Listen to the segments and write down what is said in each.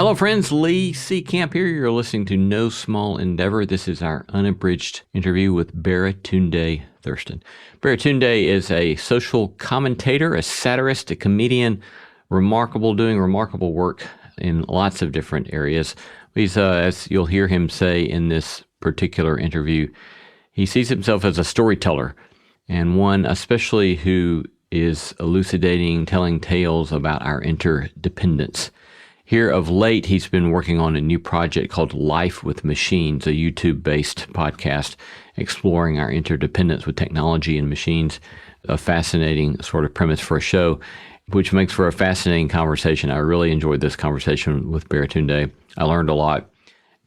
Hello, friends. Lee C. Camp here. You're listening to No Small Endeavor. This is our unabridged interview with Baratunde Thurston. Baratunde is a social commentator, a satirist, a comedian, doing remarkable work in lots of different areas. He's, as you'll hear him say in this particular interview, he sees himself as a storyteller, and one especially who is elucidating, telling tales about our interdependence. Here of late, he's been working on a new project called Life with Machines, a YouTube-based podcast exploring our interdependence with technology and machines, a fascinating sort of premise for a show, which makes for a fascinating conversation. I really enjoyed this conversation with Baratunde. I learned a lot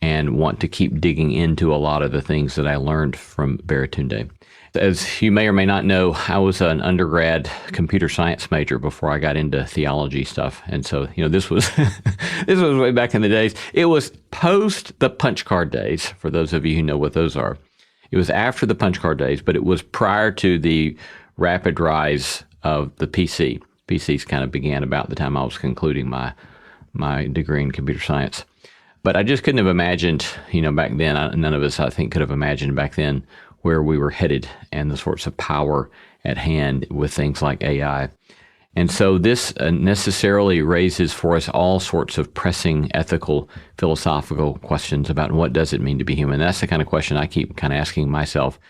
and want to keep digging into a lot of the things that I learned from Baratunde. As you may or may not know, I was an undergrad computer science major before I got into theology stuff. And so, this was this was way back in the days. It was post the punch card days, for those of you who know what those are. It was after the punch card days, but it was prior to the rapid rise of the PC. PCs kind of began about the time I was concluding my degree in computer science. But I just couldn't have imagined, back then, none of us, I think, could have imagined back then where we were headed and the sorts of power at hand with things like AI. And so this necessarily raises for us all sorts of pressing ethical, philosophical questions about what does it mean to be human. That's the kind of question I keep kind of asking myself,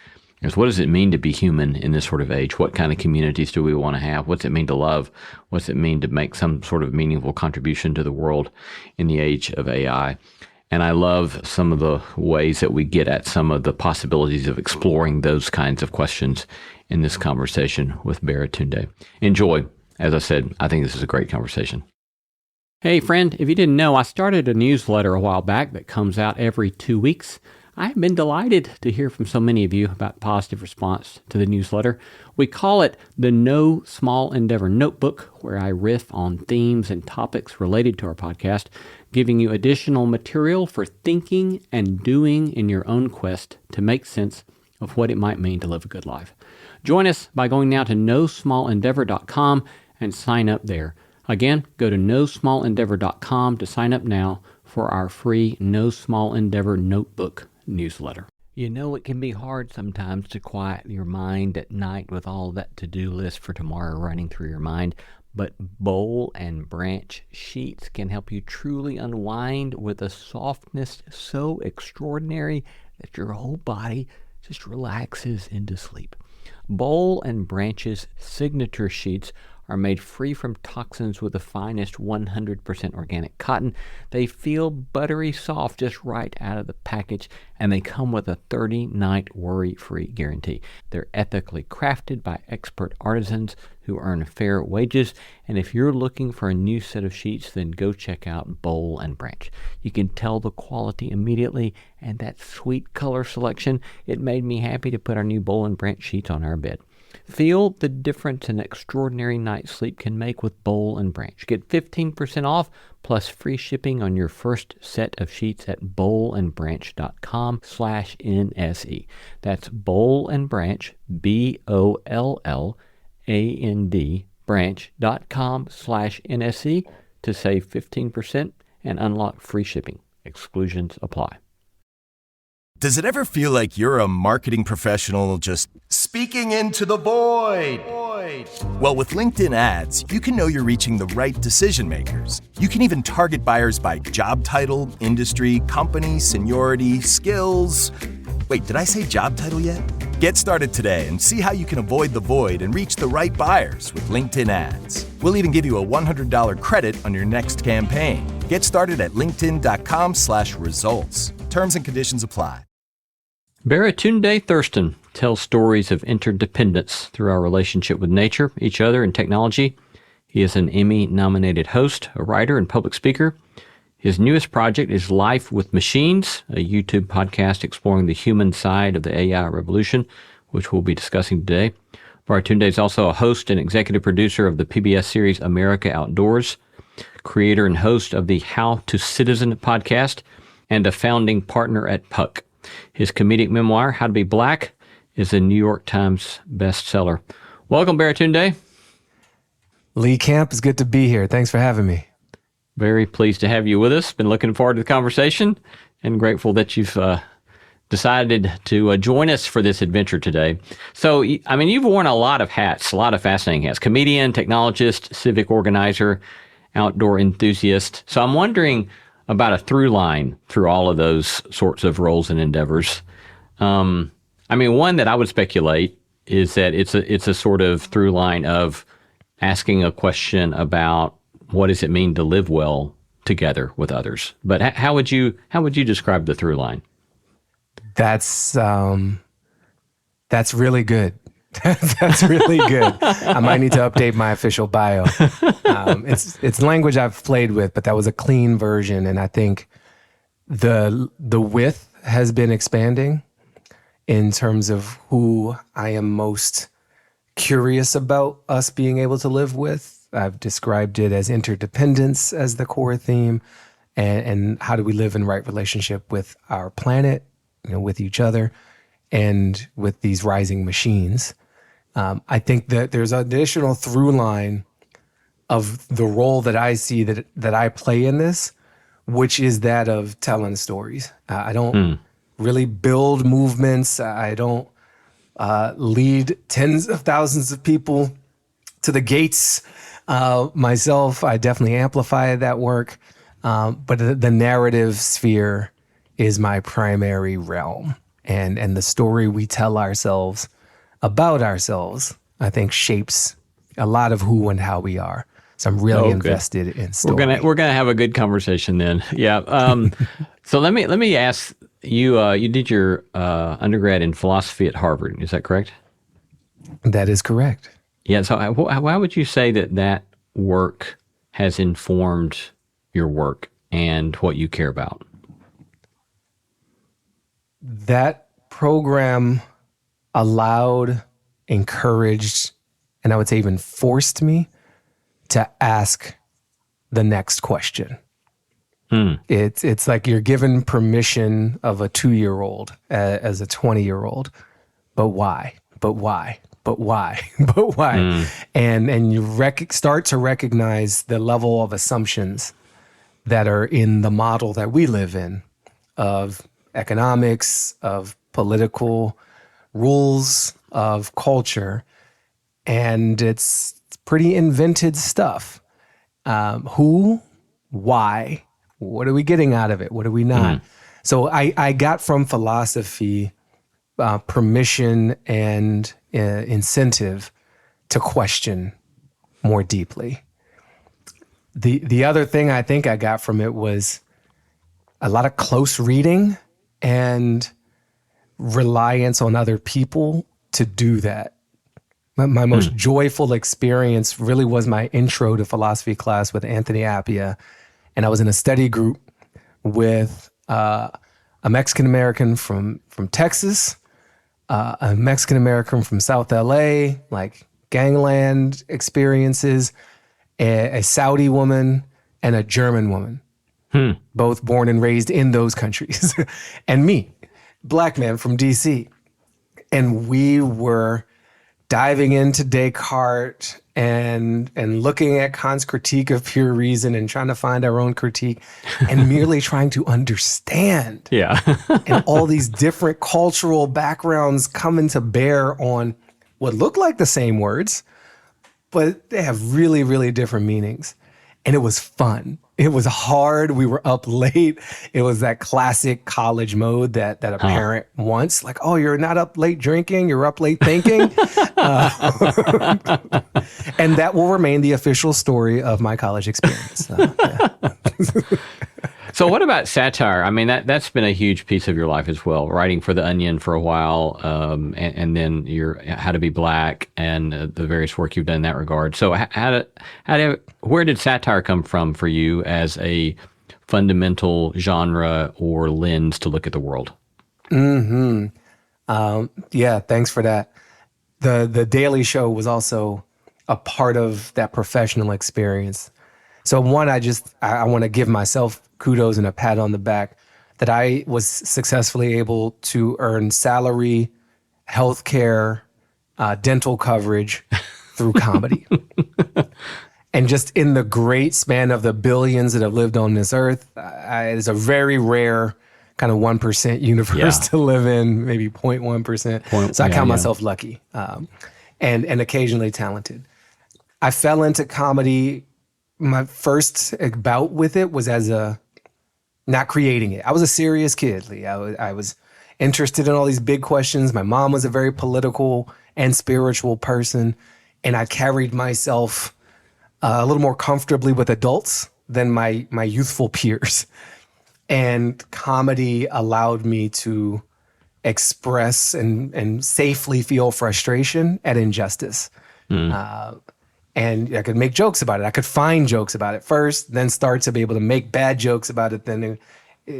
is what does it mean to be human in this sort of age? What kind of communities do we want to have? What's it mean to love? What's it mean to make some sort of meaningful contribution to the world in the age of AI? And I love some of the ways that we get at some of the possibilities of exploring those kinds of questions in this conversation with Baratunde. Enjoy. As I said, I think this is a great conversation. Hey, friend, if you didn't know, I started a newsletter a while back that comes out every 2 weeks. I've been delighted to hear from so many of you about positive response to the newsletter. We call it the No Small Endeavor Notebook, where I riff on themes and topics related to our podcast, giving you additional material for thinking and doing in your own quest to make sense of what it might mean to live a good life. Join us by going now to nosmallendeavor.com and sign up there. Again, go to nosmallendeavor.com to sign up now for our free No Small Endeavor Notebook newsletter. It can be hard sometimes to quiet your mind at night with all that to-do list for tomorrow running through your mind, but bowl and branch sheets can help you truly unwind with a softness so extraordinary that your whole body just relaxes into sleep. Bowl and Branch's signature sheets are made free from toxins with the finest 100% organic cotton. They feel buttery soft just right out of the package, and they come with a 30-night worry-free guarantee. They're ethically crafted by expert artisans who earn fair wages, and if you're looking for a new set of sheets, then go check out Bowl and Branch. You can tell the quality immediately, and that sweet color selection, it made me happy to put our new Bowl and Branch sheets on our bed. Feel the difference an extraordinary night's sleep can make with Bowl and Branch. Get 15% off plus free shipping on your first set of sheets at bowlandbranch.com/NSE. That's Bowl and Branch, BOLLAND, branch.com/NSE to save 15% and unlock free shipping. Exclusions apply. Does it ever feel like you're a marketing professional just speaking into the void? Well, with LinkedIn ads, you can know you're reaching the right decision makers. You can even target buyers by job title, industry, company, seniority, skills. Wait, did I say job title yet? Get started today and see how you can avoid the void and reach the right buyers with LinkedIn ads. We'll even give you a $100 credit on your next campaign. Get started at linkedin.com/results. Terms and conditions apply. Baratunde Thurston tells stories of interdependence through our relationship with nature, each other, and technology. He is an Emmy-nominated host, a writer, and public speaker. His newest project is Life with Machines, a YouTube podcast exploring the human side of the AI revolution, which we'll be discussing today. Baratunde is also a host and executive producer of the PBS series America Outdoors, creator and host of the How to Citizen podcast, and a founding partner at Puck. His comedic memoir, How to Be Black, is a New York Times bestseller. Welcome, Baratunde. Lee Camp, it's good to be here. Thanks for having me. Very pleased to have you with us. Been looking forward to the conversation and grateful that you've decided to join us for this adventure today. So, I mean, you've worn a lot of hats, a lot of fascinating hats. Comedian, technologist, civic organizer, outdoor enthusiast. So I'm wondering about a through line through all of those sorts of roles and endeavors. I mean, one that I would speculate is that it's a sort of through line of asking a question about what does it mean to live well together with others. But how would you describe the through line? That's really good. That's really good. I might need to update my official bio. It's language I've played with, but that was a clean version, and I think the width has been expanding in terms of who I am most curious about us being able to live with. I've described it as interdependence as the core theme, and how do we live in right relationship with our planet, with each other, and with these rising machines. I think that there's an additional through line of the role that I see that I play in this, which is that of telling stories. I don't really build movements. I don't lead tens of thousands of people to the gates myself. I definitely amplify that work. But the narrative sphere is my primary realm. And the story we tell ourselves about ourselves, I think, shapes a lot of who and how we are. So I'm really invested in story. We're gonna have a good conversation then. Yeah. So let me ask you. You did your undergrad in philosophy at Harvard. Is that correct? That is correct. Yeah. So how would you say that work has informed your work and what you care about? That program allowed, encouraged, and I would say even forced me to ask the next question. It's like you're given permission of a 2-year-old as a 20-year-old, but why? But why? But why? But why? And you start to recognize the level of assumptions that are in the model that we live in of economics, of political rules, of culture. And it's pretty invented stuff. Who, why, what are we getting out of it? What are we not? So I got from philosophy permission and incentive to question more deeply. The other thing I think I got from it was a lot of close reading and reliance on other people to do that. My most joyful experience really was my intro to philosophy class with Anthony Appia. And I was in a study group with a Mexican-American from Texas, a Mexican-American from South LA, like gangland experiences, a Saudi woman, and a German woman, both born and raised in those countries, and me, Black man from DC. And we were diving into Descartes and looking at Kant's critique of pure reason and trying to find our own critique and merely trying to understand. Yeah. And all these different cultural backgrounds coming to bear on what look like the same words, but they have really, really different meanings. And it was fun. It was hard. We were up late. It was that classic college mode that a parent wants. Like, oh, you're not up late drinking. You're up late thinking. And that will remain the official story of my college experience. So what about satire? I mean, that's been a huge piece of your life as well, writing for The Onion for a while, and then your How to Be Black and the various work you've done in that regard. So where did satire come from for you as a fundamental genre or lens to look at the world? Yeah, thanks for that. The Daily Show was also a part of that professional experience. So one, I want to give myself kudos and a pat on the back that I was successfully able to earn salary, healthcare, dental coverage through comedy. And just in the great span of the billions that have lived on this earth, it's a very rare kind of 1% universe to live in, maybe 0.1%. So I count myself lucky and occasionally talented. I fell into comedy. My first bout with it was as not creating it. I was a serious kid, Lee. I was interested in all these big questions. My mom was a very political and spiritual person, and I carried myself a little more comfortably with adults than my youthful peers. And comedy allowed me to express and safely feel frustration at injustice. And I could make jokes about it. I could find jokes about it first, then start to be able to make bad jokes about it, then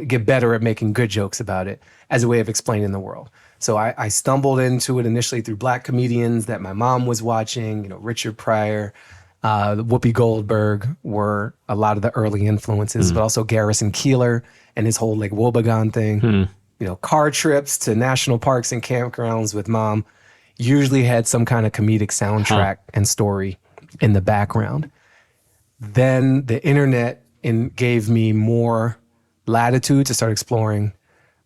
get better at making good jokes about it as a way of explaining the world. So I stumbled into it initially through Black comedians that my mom was watching, Richard Pryor, Whoopi Goldberg were a lot of the early influences, but also Garrison Keillor and his whole like Wobegon thing. Car trips to national parks and campgrounds with mom usually had some kind of comedic soundtrack and story in the background. Then the internet gave me more latitude to start exploring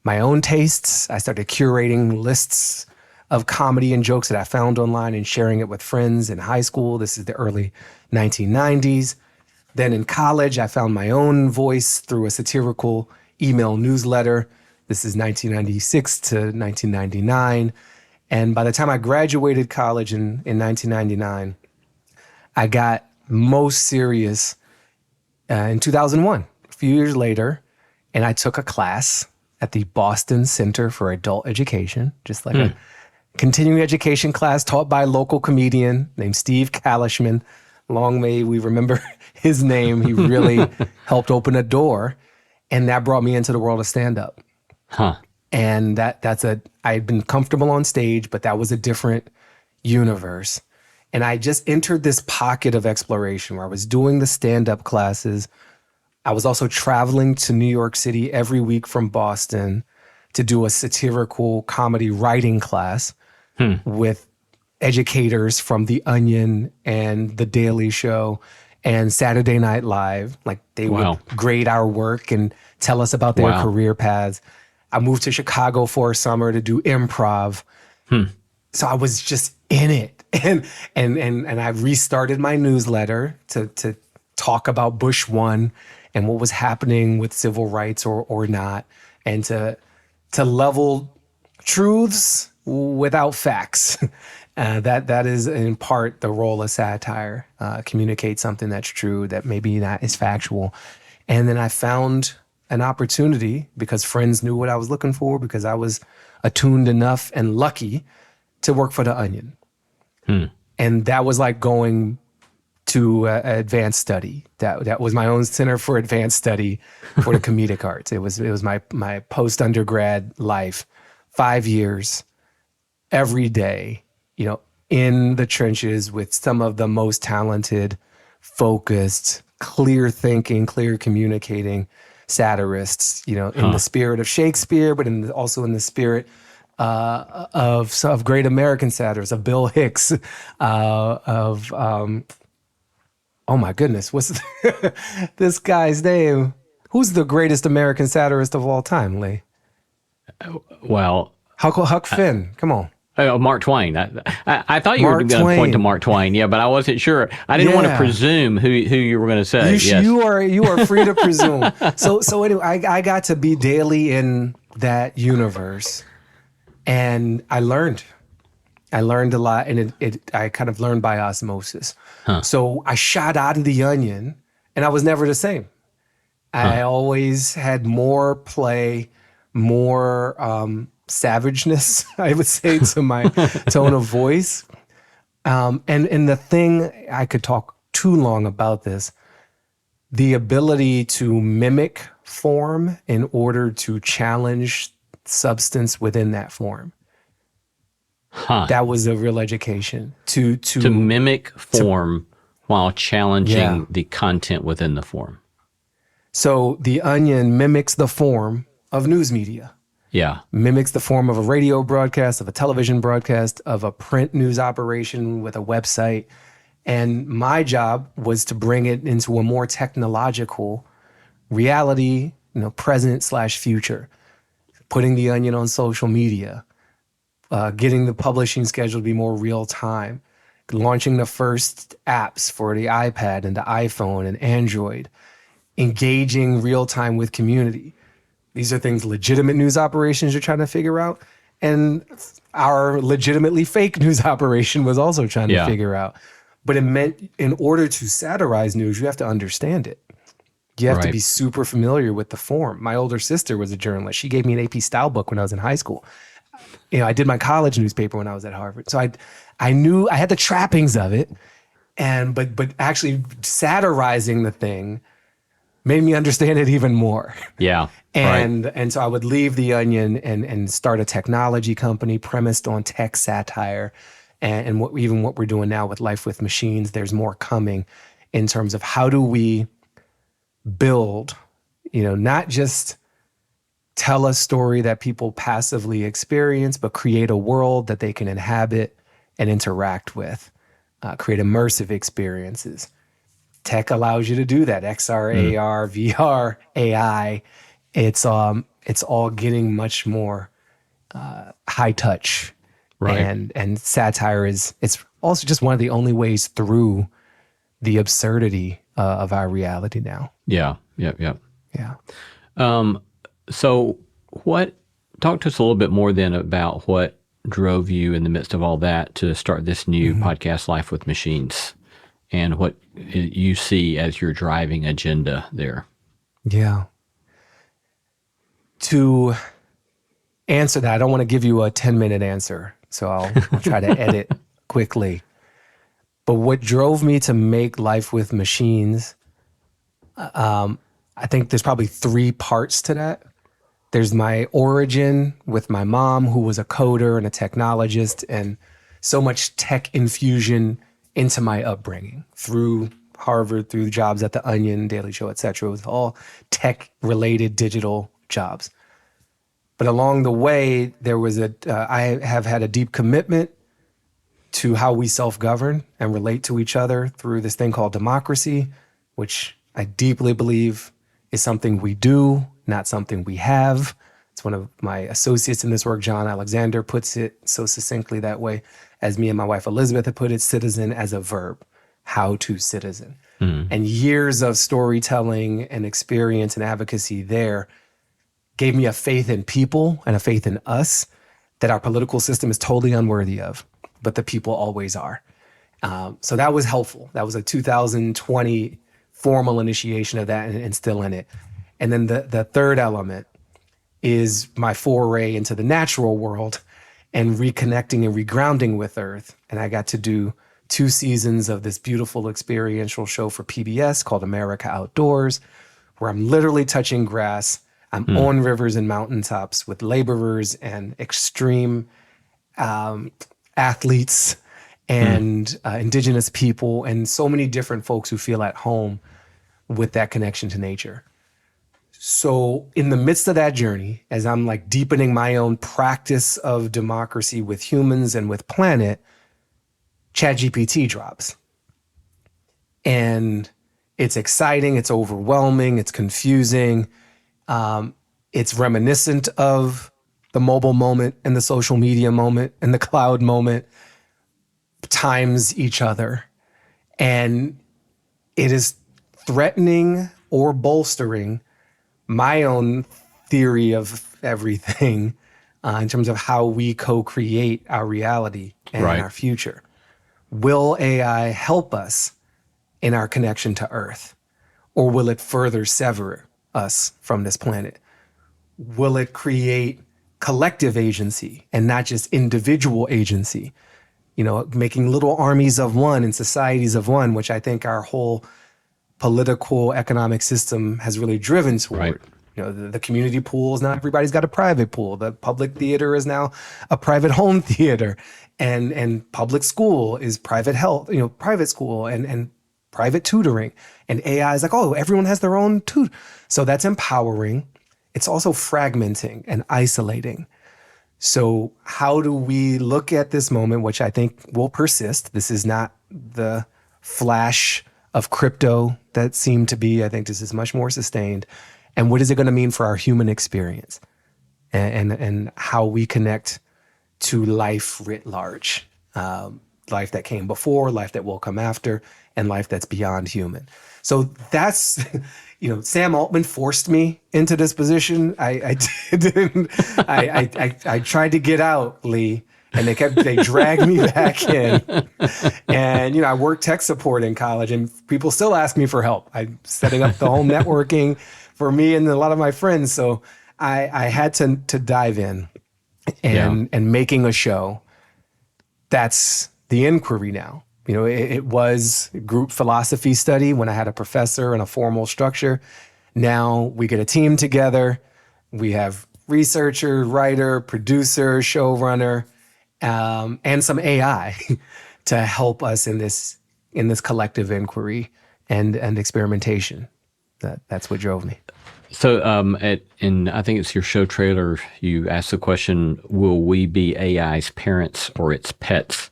my own tastes. I started curating lists of comedy and jokes that I found online and sharing it with friends in high school. This is the early 1990s. Then in college, I found my own voice through a satirical email newsletter. This is 1996 to 1999. And by the time I graduated college in 1999, I got most serious in 2001, a few years later, and I took a class at the Boston Center for Adult Education, just like a continuing education class taught by a local comedian named Steve Kalishman. Long may we remember his name. He really helped open a door, and that brought me into the world of stand-up. And I had been comfortable on stage, but that was a different universe. And I just entered this pocket of exploration where I was doing the stand-up classes. I was also traveling to New York City every week from Boston to do a satirical comedy writing class with educators from The Onion and The Daily Show and Saturday Night Live. Like they would grade our work and tell us about their career paths. I moved to Chicago for a summer to do improv. So I was just in it. And I restarted my newsletter to talk about Bush 1 and what was happening with civil rights or not, and to level truths without facts. That is in part the role of satire. Communicate something that's true that maybe not is factual. And then I found an opportunity because friends knew what I was looking for, because I was attuned enough and lucky to work for The Onion. And that was like going to advanced study. That was my own center for advanced study for the comedic arts. It was my post-undergrad life, 5 years, every day, in the trenches with some of the most talented, focused, clear thinking, clear communicating satirists, in the spirit of Shakespeare, but also in the spirit of great American satirists, of Bill Hicks, oh my goodness, what's this guy's name? Who's the greatest American satirist of all time, Lee? Well, Huck Finn, come on. Mark Twain. I thought you were going to point to Mark Twain, but I wasn't sure. I didn't want to presume who you were going to say. You are free to presume. So anyway, I got to be daily in that universe, and I learned a lot, and I kind of learned by osmosis. So I shot out of The Onion, and I was never the same. I always had more play, more savageness, I would say, to my tone of voice. And the thing, I could talk too long about this, the ability to mimic form in order to challenge substance within that form. That was a real education. To mimic form while challenging the content within the form. So The Onion mimics the form of news media. Yeah. Mimics the form of a radio broadcast, of a television broadcast, of a print news operation with a website. And my job was to bring it into a more technological reality, present/future, putting the Onion on social media, getting the publishing schedule to be more real time, launching the first apps for the iPad and the iPhone and Android, engaging real time with community. These are things legitimate news operations are trying to figure out. And our legitimately fake news operation was also trying to figure out. But it meant in order to satirize news, you have to understand it. You have to be super familiar with the form. My older sister was a journalist. She gave me an AP style book when I was in high school. I did my college newspaper when I was at Harvard. So I knew I had the trappings of it. But actually satirizing the thing made me understand it even more. Yeah. And so I would leave the Onion and start a technology company premised on tech satire. And what we're doing now with Life with Machines, there's more coming in terms of how do we build, not just tell a story that people passively experience, but create a world that they can inhabit and interact with, create immersive experiences. Tech allows you to do that. XR, AR, VR, AI. It's all getting much more high touch. Right. And satire it's also just one of the only ways through the absurdity of our reality now. Yeah. Yeah. So talk to us a little bit more then about what drove you in the midst of all that to start this new podcast, Life with Machines, and what you see as your driving agenda there. Yeah. To answer that, I don't want to give you a 10-minute answer, so I'll try to edit quickly. But what drove me to make Life with Machines, I think there's probably 3 parts to that. There's my origin with my mom, who was a coder and a technologist, and so much tech infusion into my upbringing through Harvard, through jobs at the Onion, Daily Show, et cetera. It was all tech-related digital jobs. But along the way, there was I have had a deep commitment to how we self-govern and relate to each other through this thing called democracy, which I deeply believe is something we do, not something we have. It's one of my associates in this work, John Alexander, puts it so succinctly that way, as me and my wife Elizabeth have put it, citizen as a verb, how to citizen. And years of storytelling and experience and advocacy there gave me a faith in people and a faith in us that our political system is totally unworthy of, but the people always are. So that was helpful. That was a 2020 formal initiation of that and still in it. And then the third element is my foray into the natural world and reconnecting and regrounding with Earth. And I got to do 2 seasons of this beautiful experiential show for PBS called America Outdoors, where I'm literally touching grass. I'm on rivers and mountaintops with laborers and extreme athletes and indigenous people and so many different folks who feel at home with that connection to nature. So in the midst of that journey, as I'm like deepening my own practice of democracy with humans and with planet, ChatGPT drops. And it's exciting, it's overwhelming, it's confusing. It's reminiscent of the mobile moment and the social media moment and the cloud moment times each other. And it is threatening or bolstering my own theory of everything in terms of how we co-create our reality and our future. Will AI help us in our connection to Earth, or will it further sever us from this planet? Will it create collective agency and not just individual agency? Making little armies of one and societies of one, which I think our whole political economic system has really driven toward. The community pools, not everybody's got a private pool. The public theater is now a private home theater, and public school is private health, private school and private tutoring. And AI is like, oh, everyone has their own tutor. So that's empowering. It's also fragmenting and isolating. So how do we look at this moment, which I think will persist? This is not the flash of crypto that seemed to be, I think this is much more sustained. And what is it going to mean for our human experience and how we connect to life writ large, life that came before, life that will come after, and life that's beyond human. So that's, Sam Altman forced me into this position. I didn't. I tried to get out, Lee, and they dragged me back in. And I worked tech support in college, and people still ask me for help. I'm setting up the whole networking for me and a lot of my friends. So I had to dive in and making a show. That's the inquiry now. It was group philosophy study when I had a professor and a formal structure. Now we get a team together. We have researcher, writer, producer, showrunner, and some AI to help us in this collective inquiry and experimentation. That's what drove me. So, in I think it's your show trailer, you asked the question, will we be AI's parents or its pets?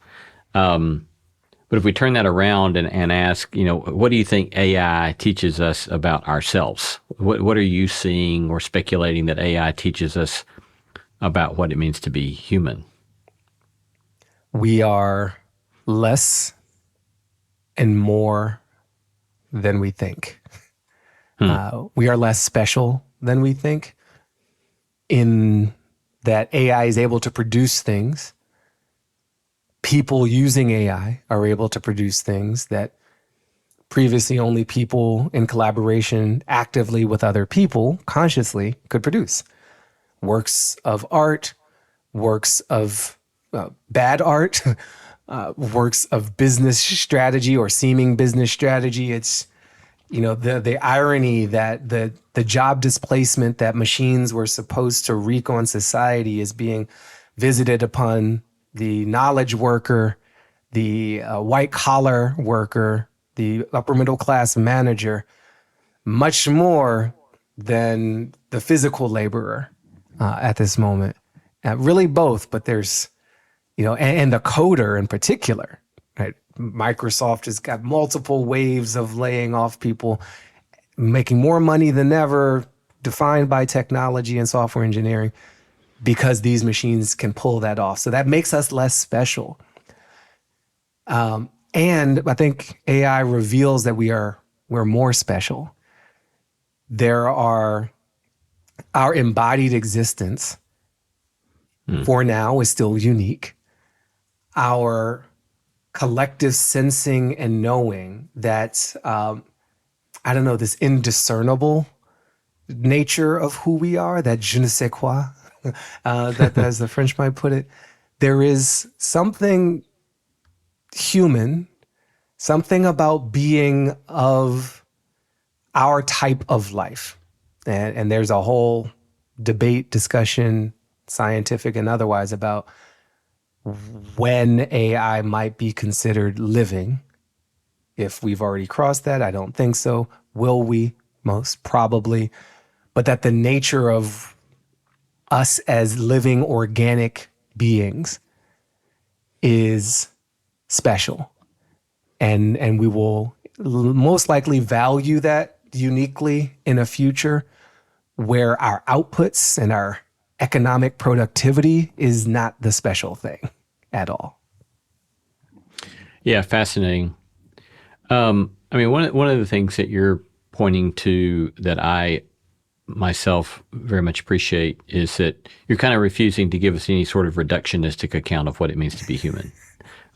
But if we turn that around and ask, what do you think AI teaches us about ourselves? What are you seeing or speculating that AI teaches us about what it means to be human? We are less and more than we think. We are less special than we think, in that AI is able to produce things. People using AI are able to produce things that previously only people in collaboration actively with other people consciously could produce. Works of art, works of bad art, works of business strategy or seeming business strategy. It's, the irony that the job displacement that machines were supposed to wreak on society is being visited upon the knowledge worker, the white collar worker, the upper middle class manager, much more than the physical laborer at this moment. Really both, but there's, and the coder in particular, right? Microsoft has got multiple waves of laying off people, making more money than ever, defined by technology and software engineering, because these machines can pull that off. So that makes us less special. And I think AI reveals that we're more special. There are our embodied existence for now is still unique. Our collective sensing and knowing that, this indiscernible nature of who we are, that je ne sais quoi, that as the French might put it, there is something human, something about being of our type of life. And there's a whole debate, discussion, scientific and otherwise, about when AI might be considered living. If we've already crossed that, I don't think so. Will we? Most probably. But that the nature of us as living organic beings is special. And we will most likely value that uniquely in a future where our outputs and our economic productivity is not the special thing at all. Yeah, fascinating. One of the things that you're pointing to that I myself very much appreciate is that you're kind of refusing to give us any sort of reductionistic account of what it means to be human,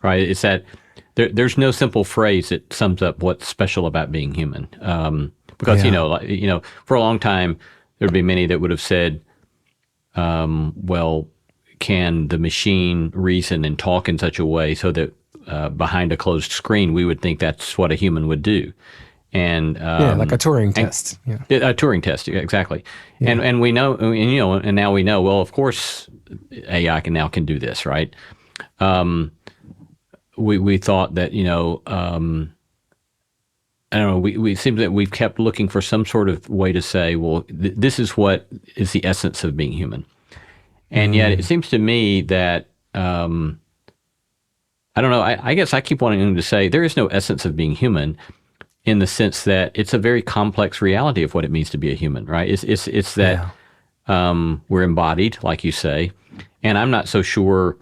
right? It's that there's no simple phrase that sums up what's special about being human. Because, for a long time, there would be many that would have said, can the machine reason and talk in such a way so that behind a closed screen, we would think that's what a human would do? And like a Turing test. Yeah. A Turing test, exactly. Yeah. And we know, and now we know. Well, of course, AI can do this, right? We thought that I don't know. We seem that we've kept looking for some sort of way to say, well, this is what is the essence of being human, and yet it seems to me that I I don't know. I guess I keep wanting to say there is no essence of being human in the sense that it's a very complex reality of what it means to be a human, right? It's that we're embodied, like you say, and I'm not so sure.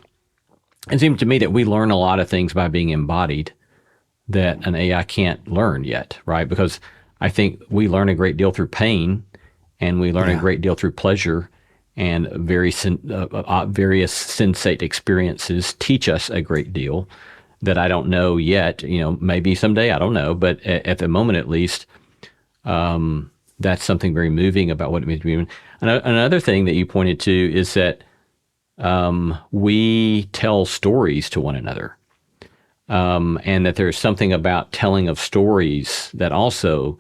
It seems to me that we learn a lot of things by being embodied that an AI can't learn yet, right? Because I think we learn a great deal through pain, and we learn a great deal through pleasure, and various sensate experiences teach us a great deal that I don't know yet. Maybe someday, I don't know, but at the moment at least, that's something very moving about what it means to be human. Another thing that you pointed to is that we tell stories to one another, and that there's something about telling of stories that also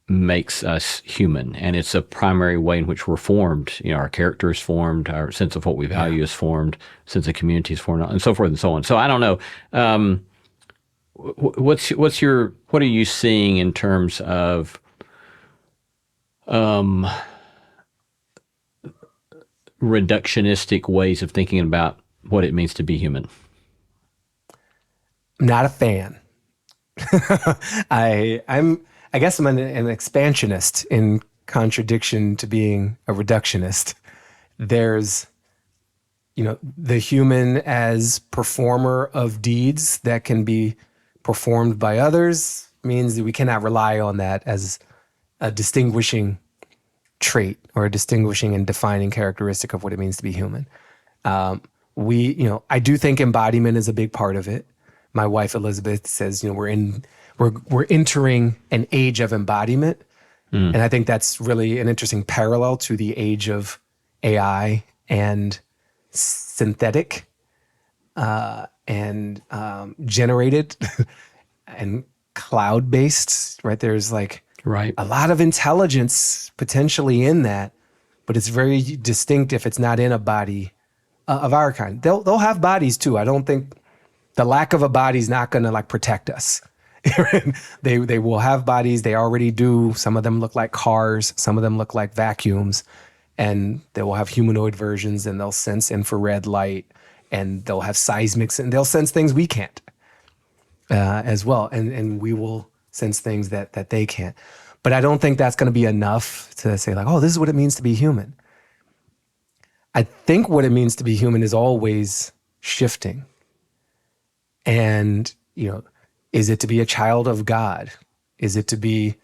makes us human, and it's a primary way in which we're formed. Our character is formed, our sense of what we value is formed, sense of community is formed, and so forth and so on. So I don't know. What are you seeing in terms of reductionistic ways of thinking about what it means to be human? Not a fan. I guess I'm an expansionist in contradiction to being a reductionist. There's, the human as performer of deeds that can be performed by others means that we cannot rely on that as a distinguishing trait or a distinguishing and defining characteristic of what it means to be human. I do think embodiment is a big part of it. My wife Elizabeth says, we're entering an age of embodiment, and I think that's really an interesting parallel to the age of AI and synthetic and generated and cloud-based. Right, there's a lot of intelligence potentially in that, but it's very distinct if it's not in a body of our kind. They'll have bodies too. I don't think the lack of a body is not going to protect us. They will have bodies. They already do. Some of them look like cars. Some of them look like vacuums, and they will have humanoid versions, and they'll sense infrared light, and they'll have seismics, and they'll sense things we can't as well. And we will sense things that they can't. But I don't think that's going to be enough to say this is what it means to be human. I think what it means to be human is always shifting. And, is it to be a child of God? Is it to be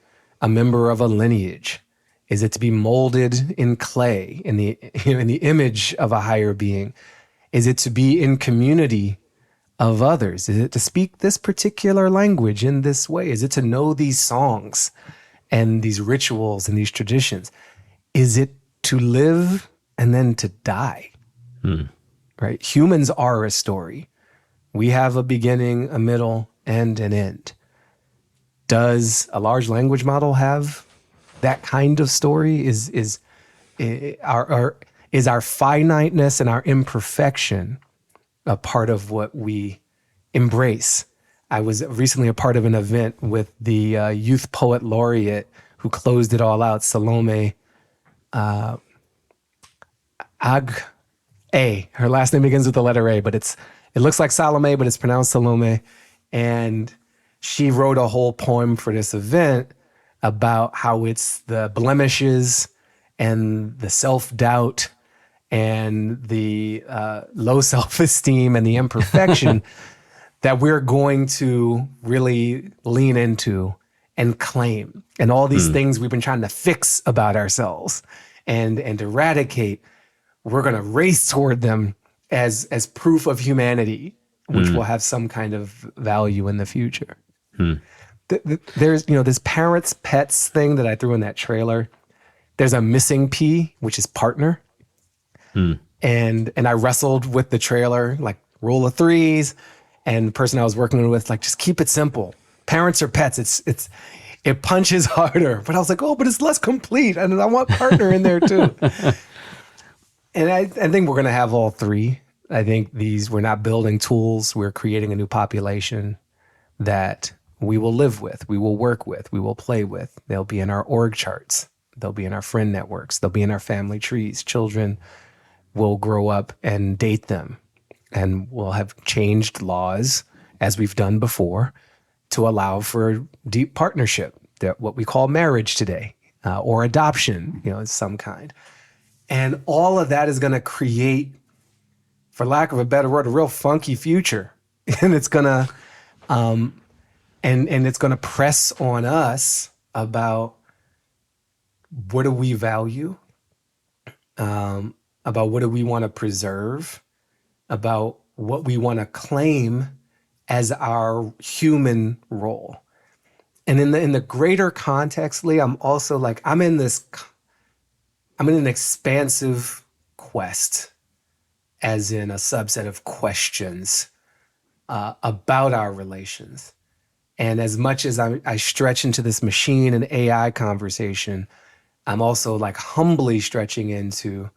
a member of a lineage? Is it to be molded in clay, in the image of a higher being? Is it to be in community of others? Is it to speak this particular language in this way? Is it to know these songs and these rituals and these traditions? Is it to live and then to die? Right? Humans are a story. We have a beginning, a middle, and an end. Does a large language model have that kind of story? Is our finiteness and our imperfection a part of what we embrace? I was recently a part of an event with the youth poet laureate who closed it all out, Salome A. Her last name begins with the letter A, but it looks like Salome, but it's pronounced Salome. And she wrote a whole poem for this event about how it's the blemishes and the self-doubt and the low self-esteem and the imperfection that we're going to really lean into and claim. And all these things we've been trying to fix about ourselves and eradicate, we're going to race toward them as proof of humanity, which will have some kind of value in the future. There's, this parents, pets thing that I threw in that trailer. There's a missing P, which is partner. And I wrestled with the trailer, rule of threes. And the person I was working with, just keep it simple. Parents or pets, it punches harder. But I was but it's less complete. And I want partner in there too. And I think we're going to have all three. I think we're not building tools. We're creating a new population that we will live with, we will work with, we will play with. They'll be in our org charts. They'll be in our friend networks. They'll be in our family trees. Children will grow up and date them and we'll have changed laws, as we've done before, to allow for deep partnership, that what we call marriage today, or adoption, of some kind. And all of that is going to create, for lack of a better word, a real funky future. And it's going to, and it's going to press on us about what do we value, about what do we want to preserve, about what we want to claim as our human role. And in the greater context, Lee, I'm also like, I'm in an expansive quest, as in a subset of questions about our relations. And as much as I stretch into this machine and AI conversation, I'm also like humbly stretching into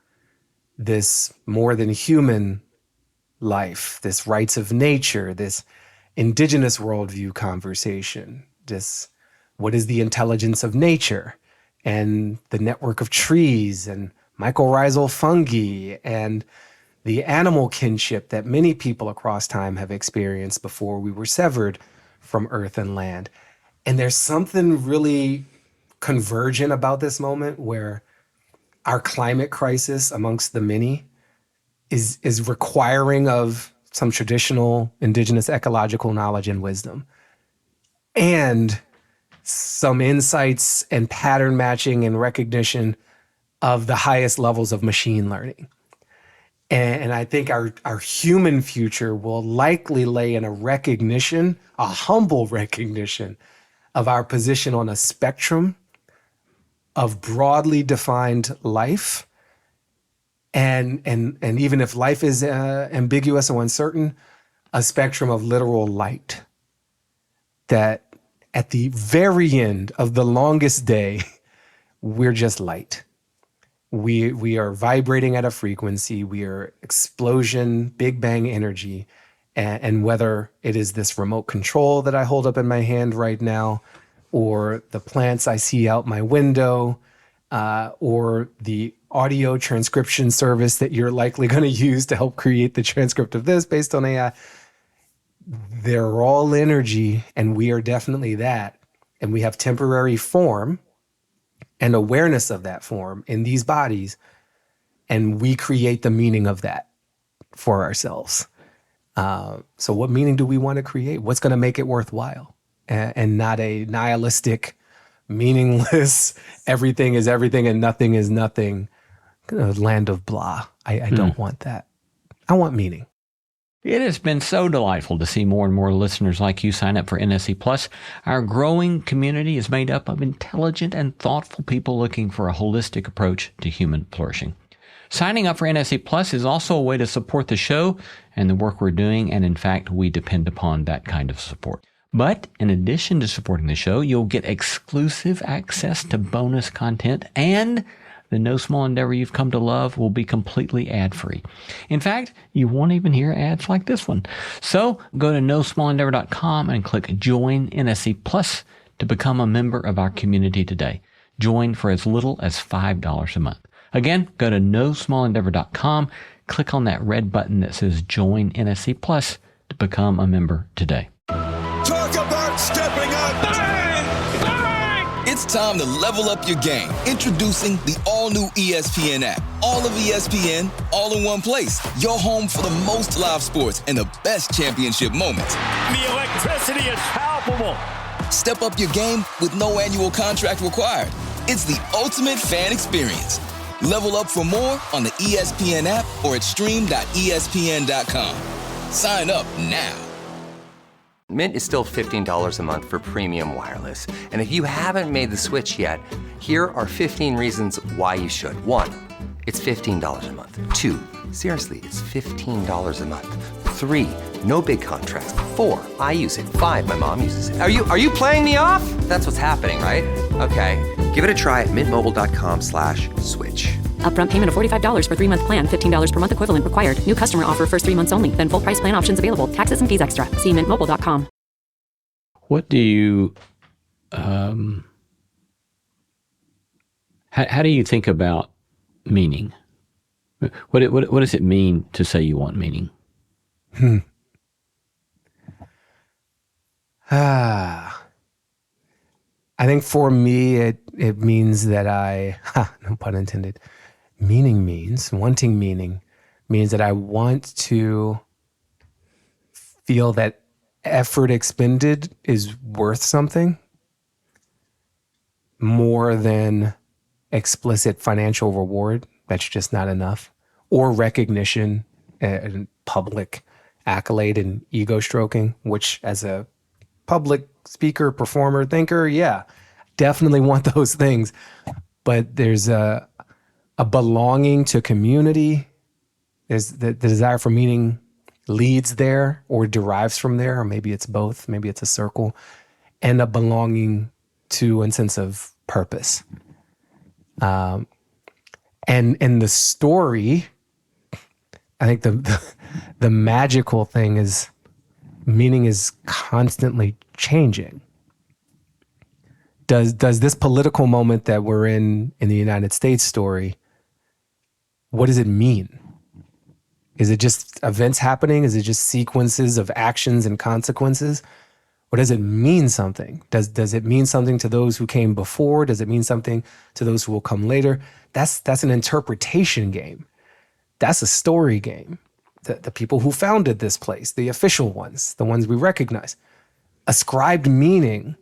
this more than human life, this rights of nature, this indigenous worldview conversation, this what is the intelligence of nature, and the network of trees and mycorrhizal fungi and the animal kinship that many people across time have experienced before we were severed from earth and land. And there's something really convergent about this moment where our climate crisis amongst the many is requiring of some traditional indigenous ecological knowledge and wisdom, and some insights and pattern matching and recognition of the highest levels of machine learning. And I think our human future will likely lay in a recognition, a humble recognition, of our position on a spectrum of broadly defined life. And even if life is ambiguous or uncertain, a spectrum of literal light. That at the very end of the longest day, we're just light. We are vibrating at a frequency. We are explosion, Big Bang energy. And whether it is this remote control that I hold up in my hand right now, or the plants I see out my window, or the audio transcription service that you're likely going to use to help create the transcript of this based on AI, they're all energy, and we are definitely that. And we have temporary form and awareness of that form in these bodies, and we create the meaning of that for ourselves. So what meaning do we want to create? What's going to make it worthwhile? And not a nihilistic, meaningless, everything is everything and nothing is nothing, land of blah. I don't want that. I want meaning. It has been so delightful to see more and more listeners like you sign up for NSC Plus. Our growing community is made up of intelligent and thoughtful people looking for a holistic approach to human flourishing. Signing up for NSC Plus is also a way to support the show and the work we're doing, and in fact, we depend upon that kind of support. But in addition to supporting the show, you'll get exclusive access to bonus content, and the No Small Endeavor you've come to love will be completely ad-free. In fact, you won't even hear ads like this one. So go to nosmallendeavor.com and click Join NSC Plus to become a member of our community today. Join for as little as $5 a month. Again, go to nosmallendeavor.com, click on that red button that says Join NSC Plus to become a member today. Talk about stepping up! Bang! Bang! It's time to level up your game. Introducing the all-new ESPN app. All of ESPN, all in one place. Your home for the most live sports and the best championship moments. The electricity is palpable. Step up your game with no annual contract required. It's the ultimate fan experience. Level up for more on the ESPN app or at stream.espn.com. Sign up now. Mint is still $15 a month for premium wireless. And if you haven't made the switch yet, here are 15 reasons why you should. 1, it's $15 a month. 2, seriously, it's $15 a month. 3, no big contracts. 4, I use it. 5, my mom uses it. Are you playing me off? That's what's happening, right? Okay, give it a try at mintmobile.com/switch. Upfront payment of $45 for 3-month plan, $15 per month equivalent required. New customer offer first 3 months only. Then full price plan options available. Taxes and fees extra. See mintmobile.com. What do you, how do you think about meaning? What does it mean to say you want meaning? Ah, I think for me, it means that no pun intended, wanting meaning means that I want to feel that effort expended is worth something more than explicit financial reward. That's just not enough. Or recognition and public accolade and ego stroking, which as a public speaker, performer, thinker, yeah, definitely want those things. But there's a belonging to community. There's the desire for meaning leads there or derives from there, or maybe it's both, maybe it's a circle, and a belonging to a sense of purpose. And in the story, I think the magical thing is meaning is constantly changing. Does this political moment that we're in the United States story, what does it mean? Is it just events happening? Is it just sequences of actions and consequences? Or does it mean something? Does it mean something to those who came before? Does it mean something to those who will come later? That's an interpretation game. That's a story game. The people who founded this place, the official ones, the ones we recognize, ascribed meaning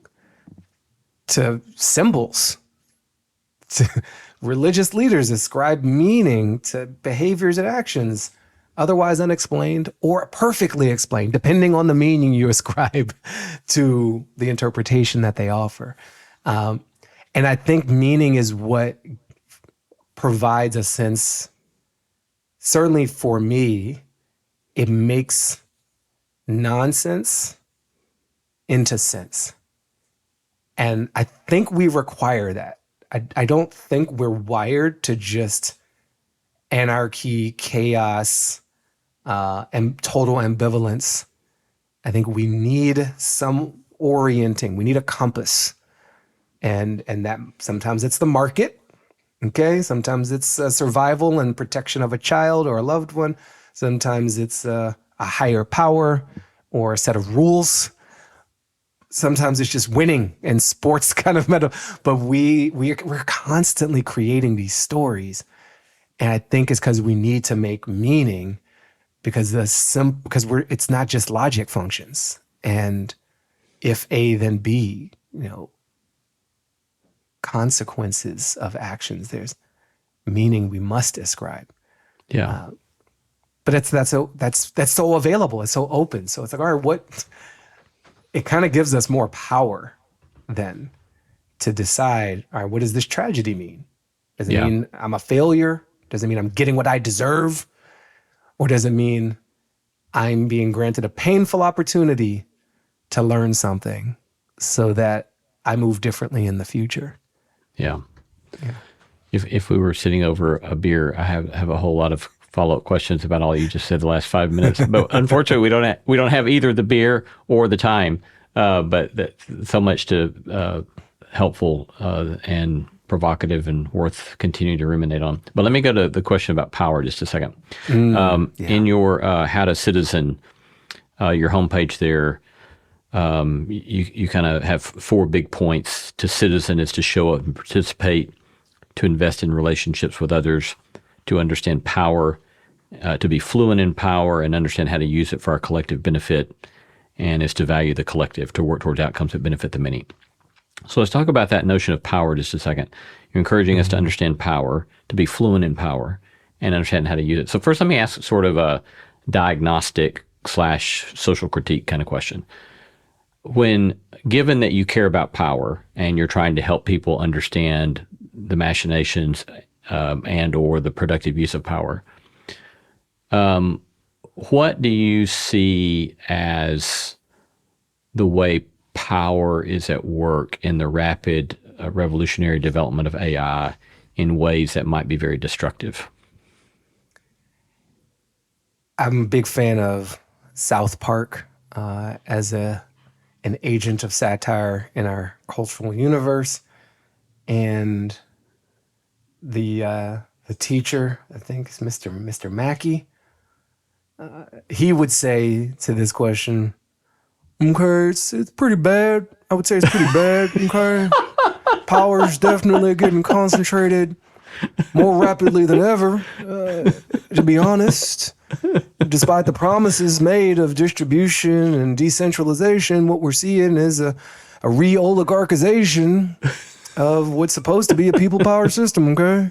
to symbols. To religious leaders ascribe meaning to behaviors and actions otherwise unexplained or perfectly explained, depending on the meaning you ascribe to the interpretation that they offer. And I think meaning is what provides a sense, certainly for me, it makes nonsense into sense. And I think we require that. I don't think we're wired to just anarchy, chaos, and total ambivalence. I think we need some orienting. We need a compass. And that sometimes it's the market, okay? Sometimes it's survival and protection of a child or a loved one. Sometimes it's a higher power or a set of rules. Sometimes it's just winning and sports kind of meta. But we're constantly creating these stories. And I think it's because we need to make meaning because it's not just logic functions. And if A, then B, consequences of actions, there's meaning we must ascribe. Yeah. But that's so available. It's so open. So it's like, all right, it kind of gives us more power then to decide, all right, what does this tragedy mean? Does it mean I'm a failure? Does it mean I'm getting what I deserve? Or does it mean I'm being granted a painful opportunity to learn something so that I move differently in the future? Yeah. If we were sitting over a beer, I have a whole lot of follow-up questions about all you just said the last 5 minutes. But unfortunately, we don't have either the beer or the time. But so much to helpful and provocative and worth continuing to ruminate on. But let me go to the question about power just a second. In your How to Citizen, your homepage there, you kind of have 4 big points. To citizen is to show up and participate, to invest in relationships with others, to understand power, to be fluent in power and understand how to use it for our collective benefit, and is to value the collective, to work towards outcomes that benefit the many. So let's talk about that notion of power just a second. You're encouraging us to understand power, to be fluent in power, and understand how to use it. So first, let me ask sort of a diagnostic / social critique kind of question. Given that you care about power and you're trying to help people understand the machinations and or the productive use of power, what do you see as the way power is at work in the rapid revolutionary development of AI in ways that might be very destructive? I'm a big fan of South Park as an agent of satire in our cultural universe. And the teacher, I think, is Mr. Mackey. he would say to this question, okay, it's pretty bad. I would say it's pretty bad. Okay, power is definitely getting concentrated more rapidly than ever, to be honest. Despite the promises made of distribution and decentralization, what we're seeing is a re-oligarchization of what's supposed to be a people power system, okay?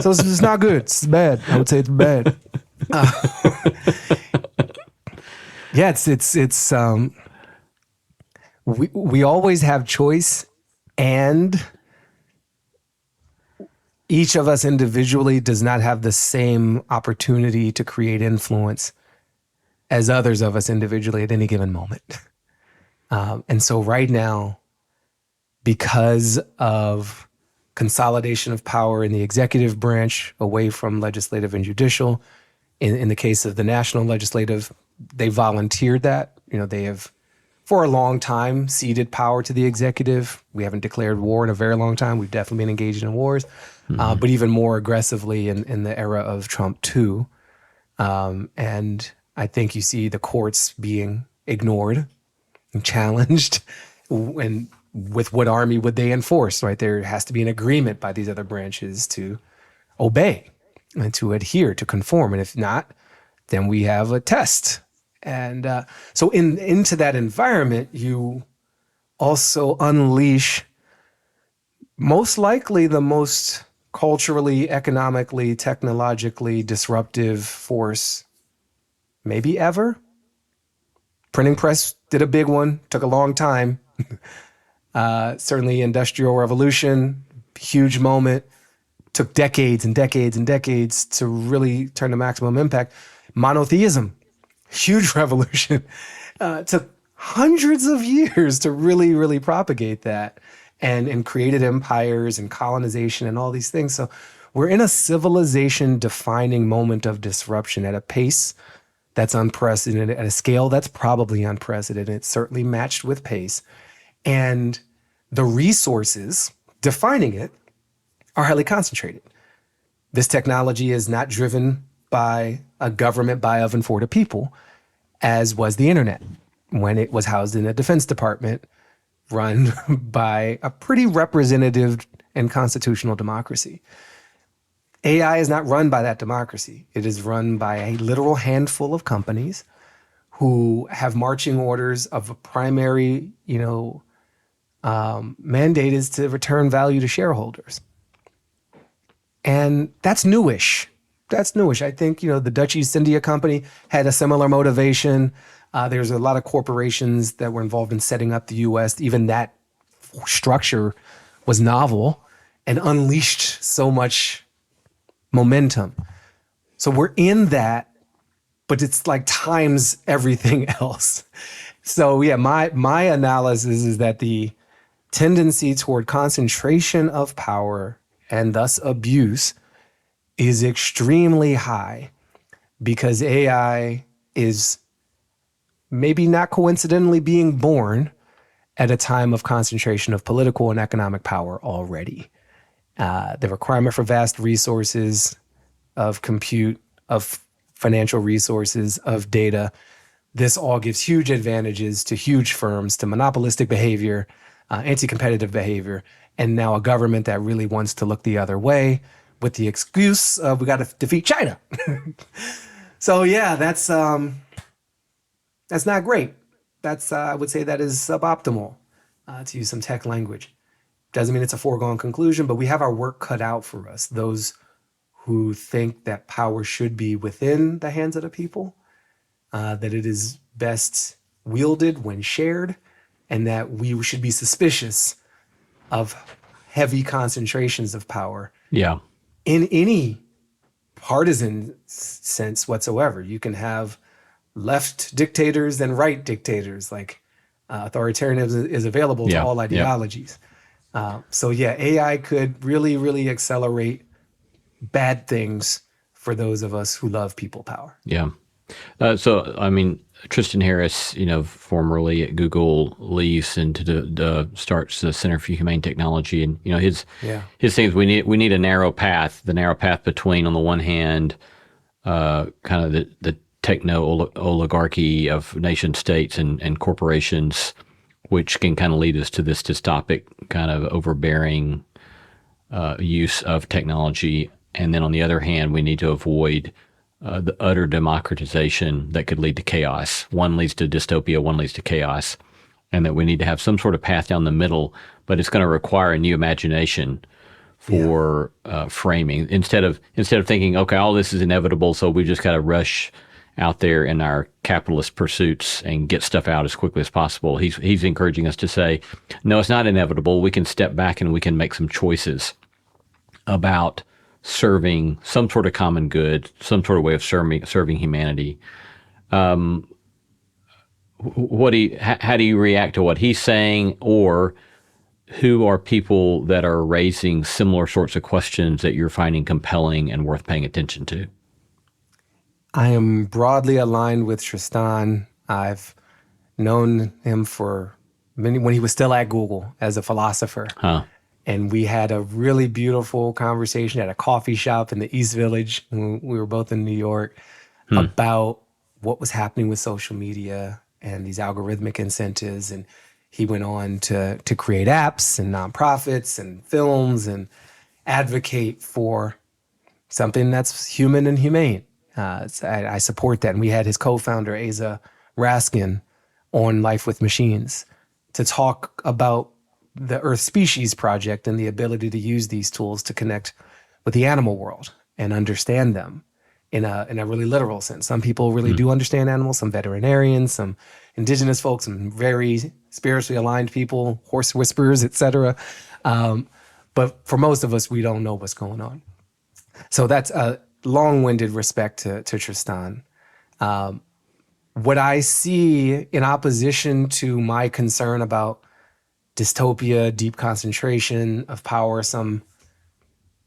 So it's not good. It's bad. I would say it's bad. Yeah, it's we always have choice, and each of us individually does not have the same opportunity to create influence as others of us individually at any given moment. And so right now, because of consolidation of power in the executive branch away from legislative and judicial, in the case of the national legislative, they volunteered that. They have, for a long time, ceded power to the executive. We haven't declared war in a very long time. We've definitely been engaged in wars, but even more aggressively in the era of Trump too. And I think you see the courts being ignored and challenged. And with what army would they enforce, right? There has to be an agreement by these other branches to obey and to adhere, to conform. And if not, then we have a test. And so into that environment, you also unleash most likely the most culturally, economically, technologically disruptive force maybe ever. Printing press did a big one, took a long time. Certainly Industrial Revolution, huge moment, took decades and decades and decades to really turn to maximum impact. Monotheism, huge revolution, took hundreds of years to really, really propagate that and created empires and colonization and all these things. So we're in a civilization defining moment of disruption at a pace that's unprecedented, at a scale that's probably unprecedented. It's certainly matched with pace. And the resources defining it are highly concentrated. This technology is not driven by a government by, of, and for the people, as was the internet when it was housed in a Defense Department run by a pretty representative and constitutional democracy. AI is not run by that democracy. It is run by a literal handful of companies who have marching orders of a primary, mandate is to return value to shareholders. And that's newish. I think, the Dutch East India Company had a similar motivation. There's a lot of corporations that were involved in setting up the U.S. Even that structure was novel and unleashed so much momentum. So we're in that, but it's like times everything else. So yeah, my analysis is that the tendency toward concentration of power and thus abuse is extremely high because AI is maybe not coincidentally being born at a time of concentration of political and economic power already. The requirement for vast resources of compute, of financial resources, of data, this all gives huge advantages to huge firms, to monopolistic behavior, anti-competitive behavior, and now a government that really wants to look the other way with the excuse of we got to defeat China. So yeah, that's not great. That's I would say that is suboptimal, to use some tech language. Doesn't mean it's a foregone conclusion, but we have our work cut out for us. Those who think that power should be within the hands of the people, that it is best wielded when shared, and that we should be suspicious of heavy concentrations of power. Yeah. In any partisan sense whatsoever. You can have left dictators and right dictators, like authoritarianism is available to all ideologies. So yeah, AI could really, really accelerate bad things for those of us who love people power. Yeah. So, I mean, Tristan Harris, formerly at Google, leaves and starts the Center for Humane Technology, and his things. We need a narrow path. The narrow path between, on the one hand, kind of the techno-oligarchy of nation states and corporations, which can kind of lead us to this dystopic kind of overbearing use of technology. And then on the other hand, we need to avoid the utter democratization that could lead to chaos. One leads to dystopia, one leads to chaos, and that we need to have some sort of path down the middle, but it's going to require a new imagination for framing. Instead of thinking, okay, all this is inevitable, so we just got to rush out there in our capitalist pursuits and get stuff out as quickly as possible. He's encouraging us to say, no, it's not inevitable. We can step back and we can make some choices about serving some sort of common good, some sort of way of serving humanity. How do you react to what he's saying, or who are people that are raising similar sorts of questions that you're finding compelling and worth paying attention to? I am broadly aligned with Tristan. I've known him for when he was still at Google as a philosopher. And we had a really beautiful conversation at a coffee shop in the East Village. We were both in New York about what was happening with social media and these algorithmic incentives. And he went on to create apps and nonprofits and films and advocate for something that's human and humane. I support that. And we had his co-founder, Asa Raskin, on Life with Machines to talk about the Earth Species Project and the ability to use these tools to connect with the animal world and understand them in a really literal sense. Some people really do understand animals, some veterinarians, some indigenous folks, some very spiritually aligned people, horse whisperers, etc. But for most of us, we don't know what's going on. So that's a long-winded respect to Tristan. What I see in opposition to my concern about dystopia, deep concentration of power, some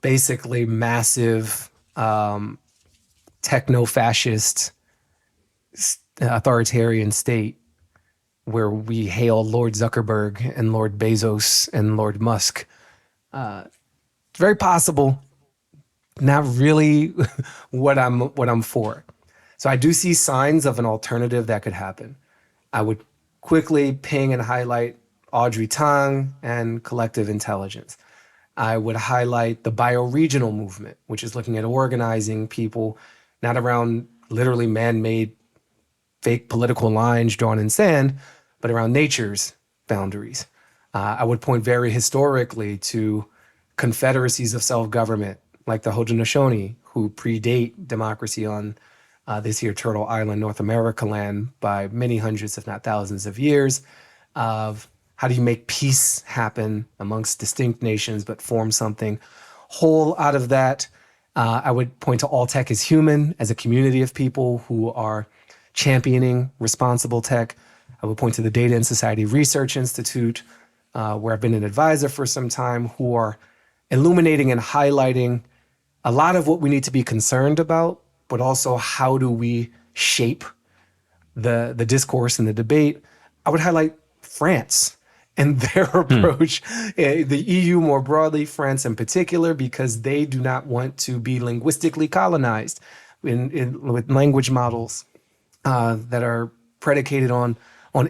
basically massive techno-fascist authoritarian state where we hail Lord Zuckerberg and Lord Bezos and Lord Musk. It's very possible, not really what I'm for. So I do see signs of an alternative that could happen. I would quickly ping and highlight Audrey Tang and collective intelligence. I would highlight the bioregional movement, which is looking at organizing people not around literally man-made fake political lines drawn in sand, but around nature's boundaries. I would point very historically to confederacies of self-government, like the Haudenosaunee, who predate democracy on this here Turtle Island, North America land by many hundreds, if not thousands of years, of how do you make peace happen amongst distinct nations, but form something whole out of that? I would point to All Tech is Human as a community of people who are championing responsible tech. I would point to the Data and Society Research Institute, where I've been an advisor for some time, who are illuminating and highlighting a lot of what we need to be concerned about, but also how do we shape the discourse and the debate. I would highlight France and their approach, the EU more broadly, France in particular, because they do not want to be linguistically colonized with language models that are predicated on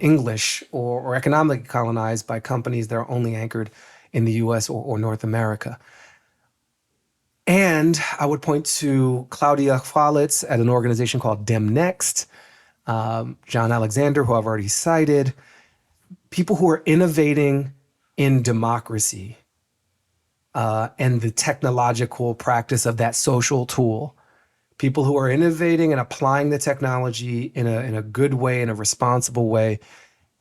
English or economically colonized by companies that are only anchored in the US or North America. And I would point to Claudia Falitz at an organization called DemNext, John Alexander, who I've already cited, people who are innovating in democracy and the technological practice of that social tool. People who are innovating and applying the technology in a good way, in a responsible way,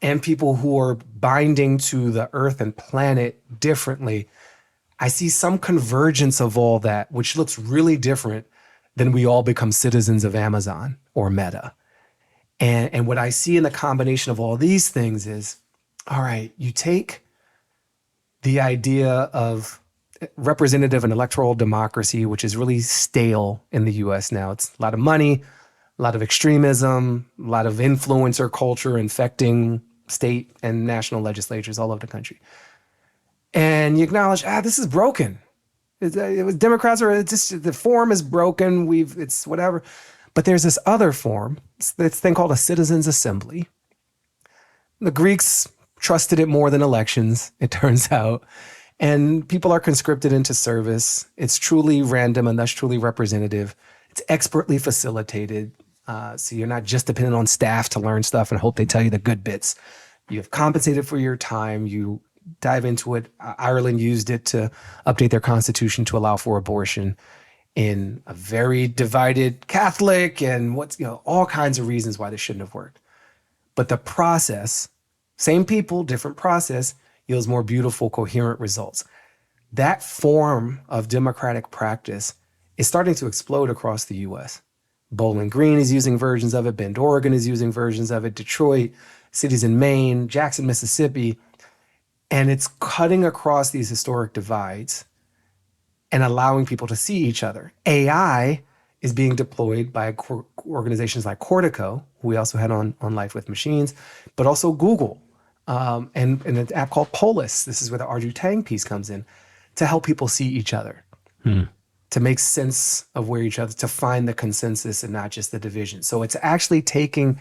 and people who are binding to the earth and planet differently. I see some convergence of all that, which looks really different than we all become citizens of Amazon or Meta. And what I see in the combination of all these things is, all right, you take the idea of representative and electoral democracy, which is really stale in the US now. It's a lot of money, a lot of extremism, a lot of influencer culture infecting state and national legislatures all over the country. And you acknowledge, this is broken. Democrats are just, the form is broken. It's whatever. But there's this other form, this thing called a citizens' assembly. The Greeks trusted it more than elections, it turns out. And people are conscripted into service. It's truly random and thus truly representative. It's expertly facilitated. So you're not just dependent on staff to learn stuff and hope they tell you the good bits. You have compensated for your time. You dive into it. Ireland used it to update their constitution to allow for abortion in a very divided Catholic and all kinds of reasons why this shouldn't have worked. But the process, same people, different process, yields more beautiful, coherent results. That form of democratic practice is starting to explode across the US. Bowling Green is using versions of it. Bend, Oregon is using versions of it. Detroit, cities in Maine, Jackson, Mississippi. And it's cutting across these historic divides and allowing people to see each other. AI is being deployed by organizations like Cortico, who we also had on Life with Machines, but also Google, and an app called Polis. This is where the Arju Tang piece comes in, to help people see each other, to make sense of where each other, to find the consensus and not just the division. So it's actually taking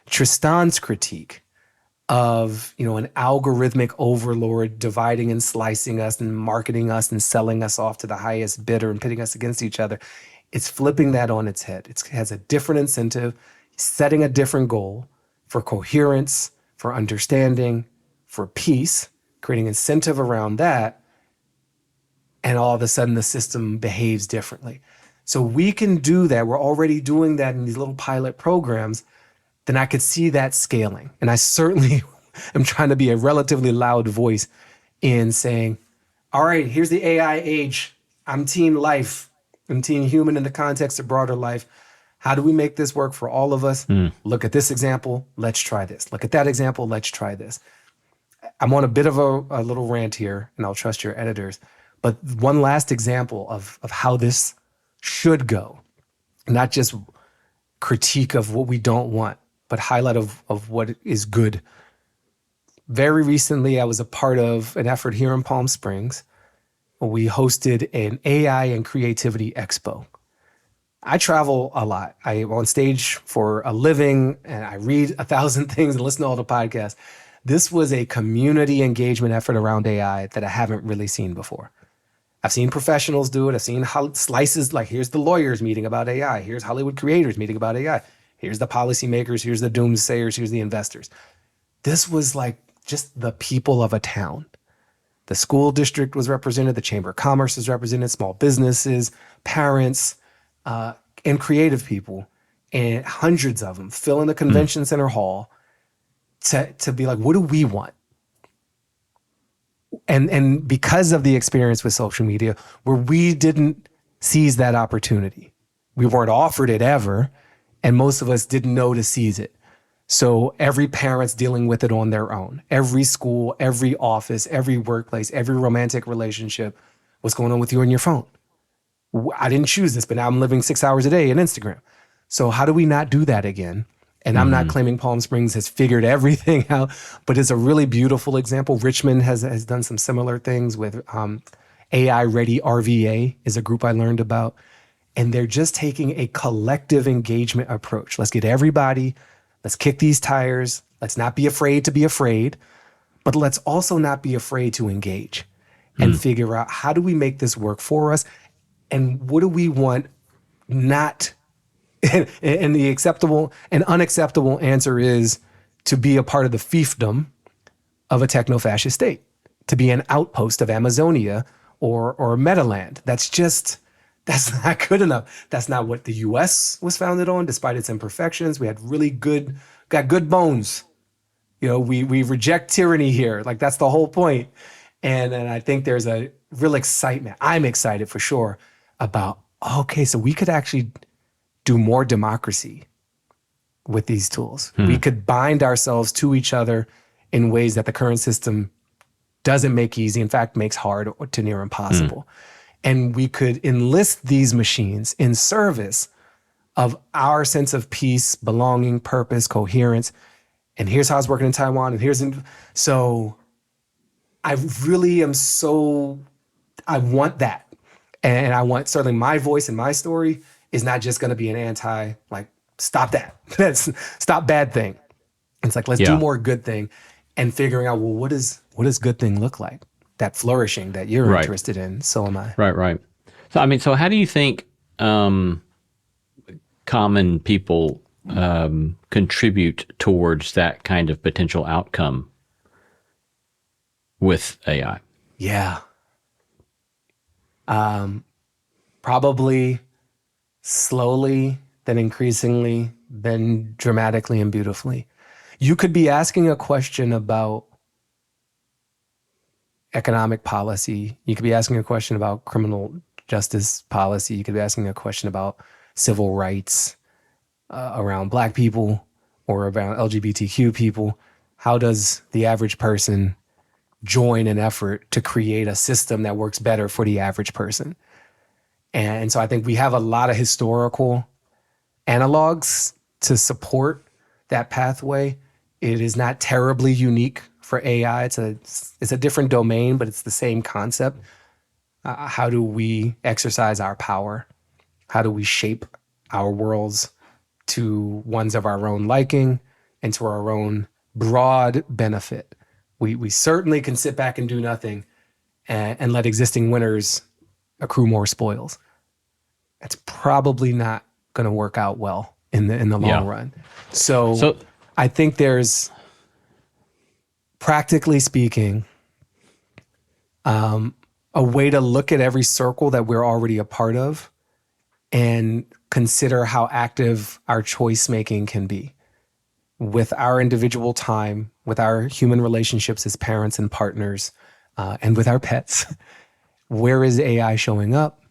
Tristan's critique of, an algorithmic overlord dividing and slicing us and marketing us and selling us off to the highest bidder and pitting us against each other. It's flipping that on its head. It has a different incentive, setting a different goal for coherence, for understanding, for peace, creating incentive around that. And all of a sudden the system behaves differently. So we can do that. We're already doing that in these little pilot programs. Then I could see that scaling. And I certainly am trying to be a relatively loud voice in saying, all right, here's the AI age. I'm team life. I'm team human in the context of broader life. How do we make this work for all of us? Look at this example. Let's try this. Look at that example. Let's try this. I'm on a bit of a little rant here, and I'll trust your editors. But one last example of how this should go, not just critique of what we don't want, but highlight of what is good. Very recently, I was a part of an effort here in Palm Springs. We hosted an AI and creativity expo. I travel a lot. I'm on stage for a living, and I read 1,000 things and listen to all the podcasts. This was a community engagement effort around AI that I haven't really seen before. I've seen professionals do it. I've seen slices, like here's the lawyers meeting about AI. Here's Hollywood creators meeting about AI. Here's the policymakers. Here's the doomsayers. Here's the investors. This was like just the people of a town. The school district was represented. The Chamber of Commerce was represented. Small businesses, parents, and creative people, and hundreds of them filling the convention center hall to be like, what do we want? And because of the experience with social media, where we didn't seize that opportunity, we weren't offered it ever, and most of us didn't know to seize it. So every parent's dealing with it on their own. Every school, every office, every workplace, every romantic relationship, what's going on with you on your phone? I didn't choose this, but now I'm living 6 hours a day in Instagram. So how do we not do that again? And I'm not claiming Palm Springs has figured everything out, but it's a really beautiful example. Richmond has done some similar things with AI Ready RVA is a group I learned about. And they're just taking a collective engagement approach. Let's get everybody, let's kick these tires. Let's not be afraid to be afraid, but let's also not be afraid to engage and figure out how do we make this work for us? And what do we want not? And the acceptable and unacceptable answer is to be a part of the fiefdom of a techno-fascist state, to be an outpost of Amazonia or Metaland. That's not good enough. That's not what the US was founded on, despite its imperfections. We had got good bones. We reject tyranny here. Like, that's the whole point. And I think there's a real excitement. I'm excited for sure about, okay, so we could actually do more democracy with these tools. We could bind ourselves to each other in ways that the current system doesn't make easy, in fact, makes hard or to near impossible. And we could enlist these machines in service of our sense of peace, belonging, purpose, coherence. And here's how it's working in Taiwan. So I really am I want that. And I want, certainly my voice and my story is not just going to be an anti, like, stop that. Stop bad thing. It's like, let's do more good thing, and figuring out, well, what does good thing look like? That flourishing that you're interested in. So am I. Right. So how do you think common people contribute towards that kind of potential outcome with AI? Yeah. Probably slowly, then increasingly, then dramatically and beautifully. You could be asking a question about economic policy. You could be asking a question about criminal justice policy. You could be asking a question about civil rights around Black people or around LGBTQ people. How does the average person join an effort to create a system that works better for the average person? And so I think we have a lot of historical analogs to support that pathway. It is not terribly unique for AI. It's a different domain, but it's the same concept. How do we exercise our power? How do we shape our worlds to ones of our own liking and to our own broad benefit? We certainly can sit back and do nothing and let existing winners accrue more spoils. That's probably not going to work out well in the long run. So I think there's, practically speaking, a way to look at every circle that we're already a part of and consider how active our choice making can be with our individual time, with our human relationships as parents and partners, and with our pets. Where is AI showing up?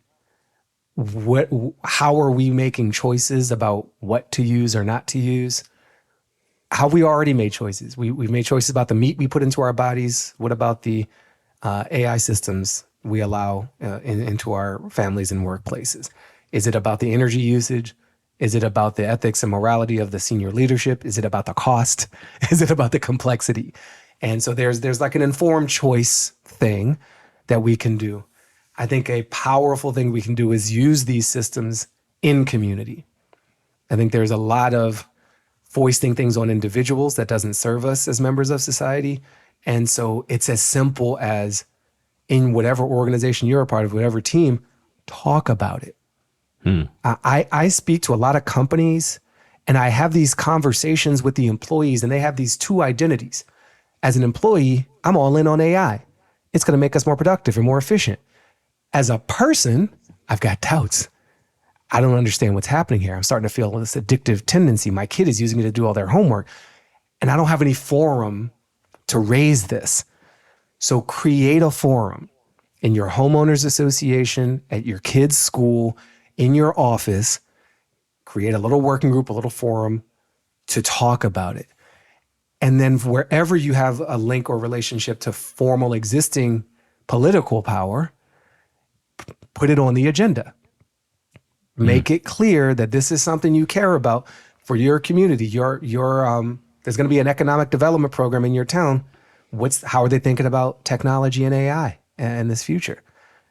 How are we making choices about what to use or not to use? How we already made choices. We've made choices about the meat we put into our bodies. What about the AI systems we allow into our families and workplaces? Is it about the energy usage? Is it about the ethics and morality of the senior leadership? Is it about the cost? Is it about the complexity? And so there's like an informed choice thing that we can do. I think a powerful thing we can do is use these systems in community. I think there's a lot of foisting things on individuals that doesn't serve us as members of society. And so it's as simple as, in whatever organization you're a part of, whatever team, talk about it. I speak to a lot of companies and I have these conversations with the employees, and they have these two identities. As an employee, I'm all in on AI. It's going to make us more productive and more efficient. As a person, I've got doubts. I don't understand what's happening here. I'm starting to feel this addictive tendency. My kid is using it to do all their homework, and I don't have any forum to raise this. So create a forum in your homeowners association, at your kid's school, in your office. Create a little working group, a little forum to talk about it. And then wherever you have a link or relationship to formal existing political power, put it on the agenda. Make it clear that this is something you care about for your community. There's going to be an economic development program in your town. How are they thinking about technology and AI and this future?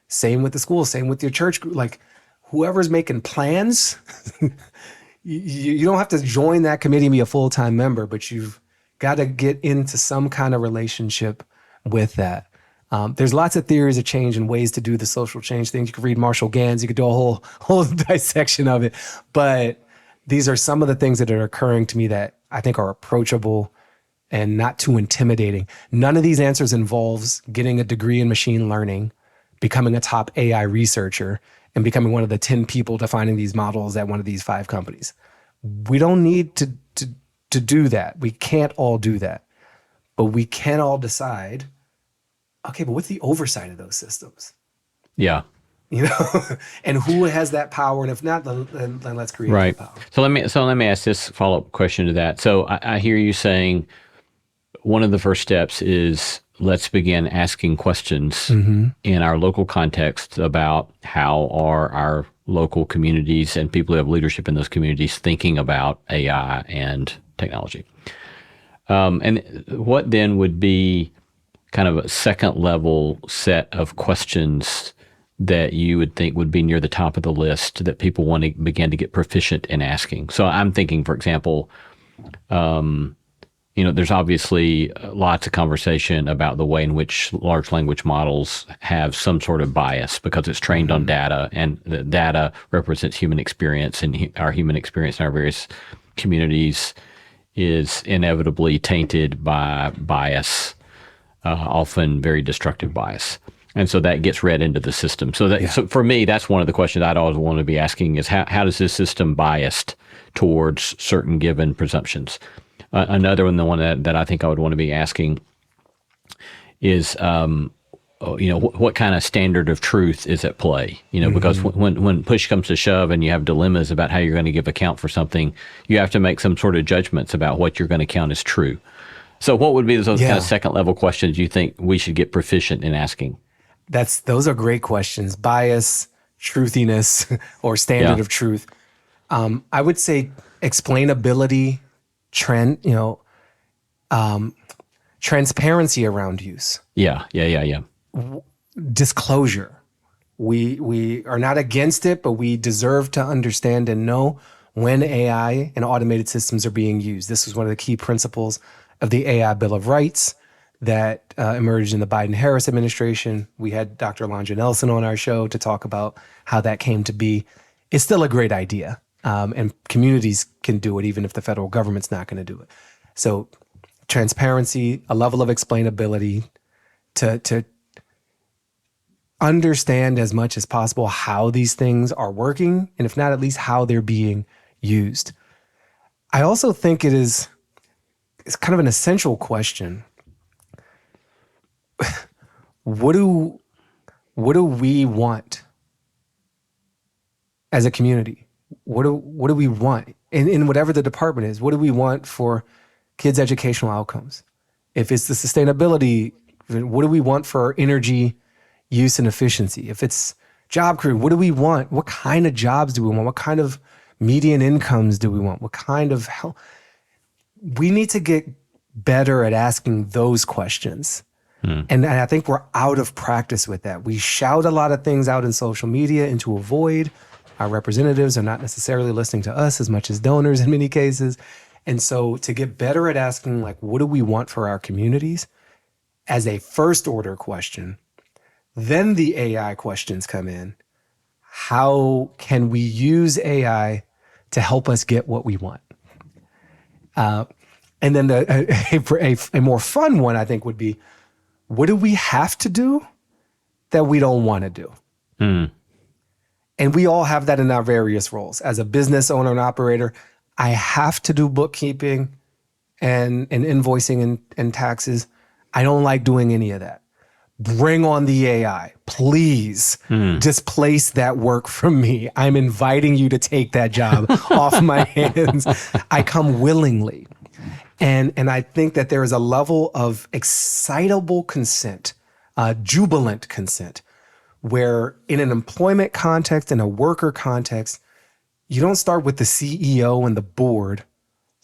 Same with the school, same with your church group. Like, whoever's making plans, you don't have to join that committee and be a full-time member, but you've got to get into some kind of relationship with that. There's lots of theories of change and ways to do the social change things. You could read Marshall Gans, you could do a whole dissection of it. But these are some of the things that are occurring to me that I think are approachable and not too intimidating. None of these answers involves getting a degree in machine learning, becoming a top AI researcher, and becoming one of the 10 people defining these models at one of these 5 companies. We don't need to do that. We can't all do that. But we can all decide, okay, but what's the oversight of those systems? Yeah. And who has that power? And if not, then let's create that power. So let me ask this follow-up question to that. So I hear you saying one of the first steps is let's begin asking questions in our local context about how are our local communities and people who have leadership in those communities thinking about AI and technology. And what then would be kind of a second level set of questions that you would think would be near the top of the list that people want to begin to get proficient in asking? So I'm thinking, for example, there's obviously lots of conversation about the way in which large language models have some sort of bias because it's trained on data, and the data represents human experience, and our human experience in our various communities is inevitably tainted by bias, often very destructive bias. And so that gets read into the system. So for me, that's one of the questions I'd always want to be asking is how does this system biased towards certain given presumptions? Another one, the one that I think I would want to be asking is, what kind of standard of truth is at play? Because when push comes to shove and you have dilemmas about how you're going to give account for something, you have to make some sort of judgments about what you're going to count as true. So what would be those kind of second level questions you think we should get proficient in asking? Those are great questions. Bias, truthiness, or standard of truth. I would say explainability, transparency around use. Yeah. Disclosure. We are not against it, but we deserve to understand and know when AI and automated systems are being used. This was one of the key principles of the AI Bill of Rights that emerged in the Biden-Harris administration. We had Dr. Alondra Nelson on our show to talk about how that came to be. It's still a great idea, and communities can do it even if the federal government's not going to do it. So transparency, a level of explainability, to understand as much as possible how these things are working, and if not, at least how they're being used. I also think it's kind of an essential question. What do we want as a community? What do we want in whatever the department is? What do we want for kids' educational outcomes? If it's the sustainability, what do we want for our energy use and efficiency? If it's job creation, what do we want? What kind of jobs do we want? What kind of median incomes do we want? What kind of health? We need to get better at asking those questions. And I think we're out of practice with that. We shout a lot of things out in social media into a void. Our representatives are not necessarily listening to us as much as donors in many cases. And so to get better at asking, what do we want for our communities as a first order question, then the AI questions come in. How can we use AI to help us get what we want? And then a more fun one, I think, would be, what do we have to do that we don't want to do? And we all have that in our various roles. As a business owner and operator, I have to do bookkeeping and invoicing and taxes. I don't like doing any of that. Bring on the AI. Please displace that work from me. I'm inviting you to take that job off my hands. I come willingly. And I think that there is a level of excitable consent, jubilant consent, where in an employment context, in a worker context, you don't start with the CEO and the board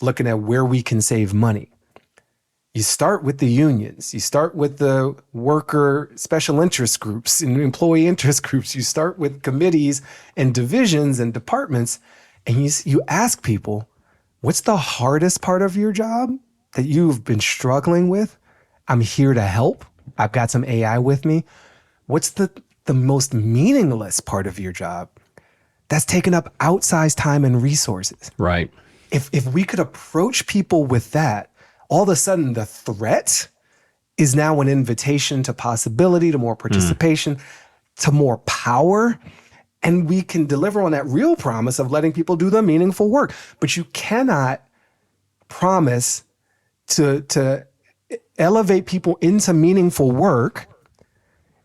looking at where we can save money. You start with the unions. You start with the worker special interest groups and employee interest groups. You start with committees and divisions and departments, and you ask people, what's the hardest part of your job that you've been struggling with? I'm here to help. I've got some AI with me. What's the most meaningless part of your job that's taken up outsized time and resources? Right. If we could approach people with that, all of a sudden the threat is now an invitation to possibility, to more participation, to more power. And we can deliver on that real promise of letting people do the meaningful work. But you cannot promise to elevate people into meaningful work,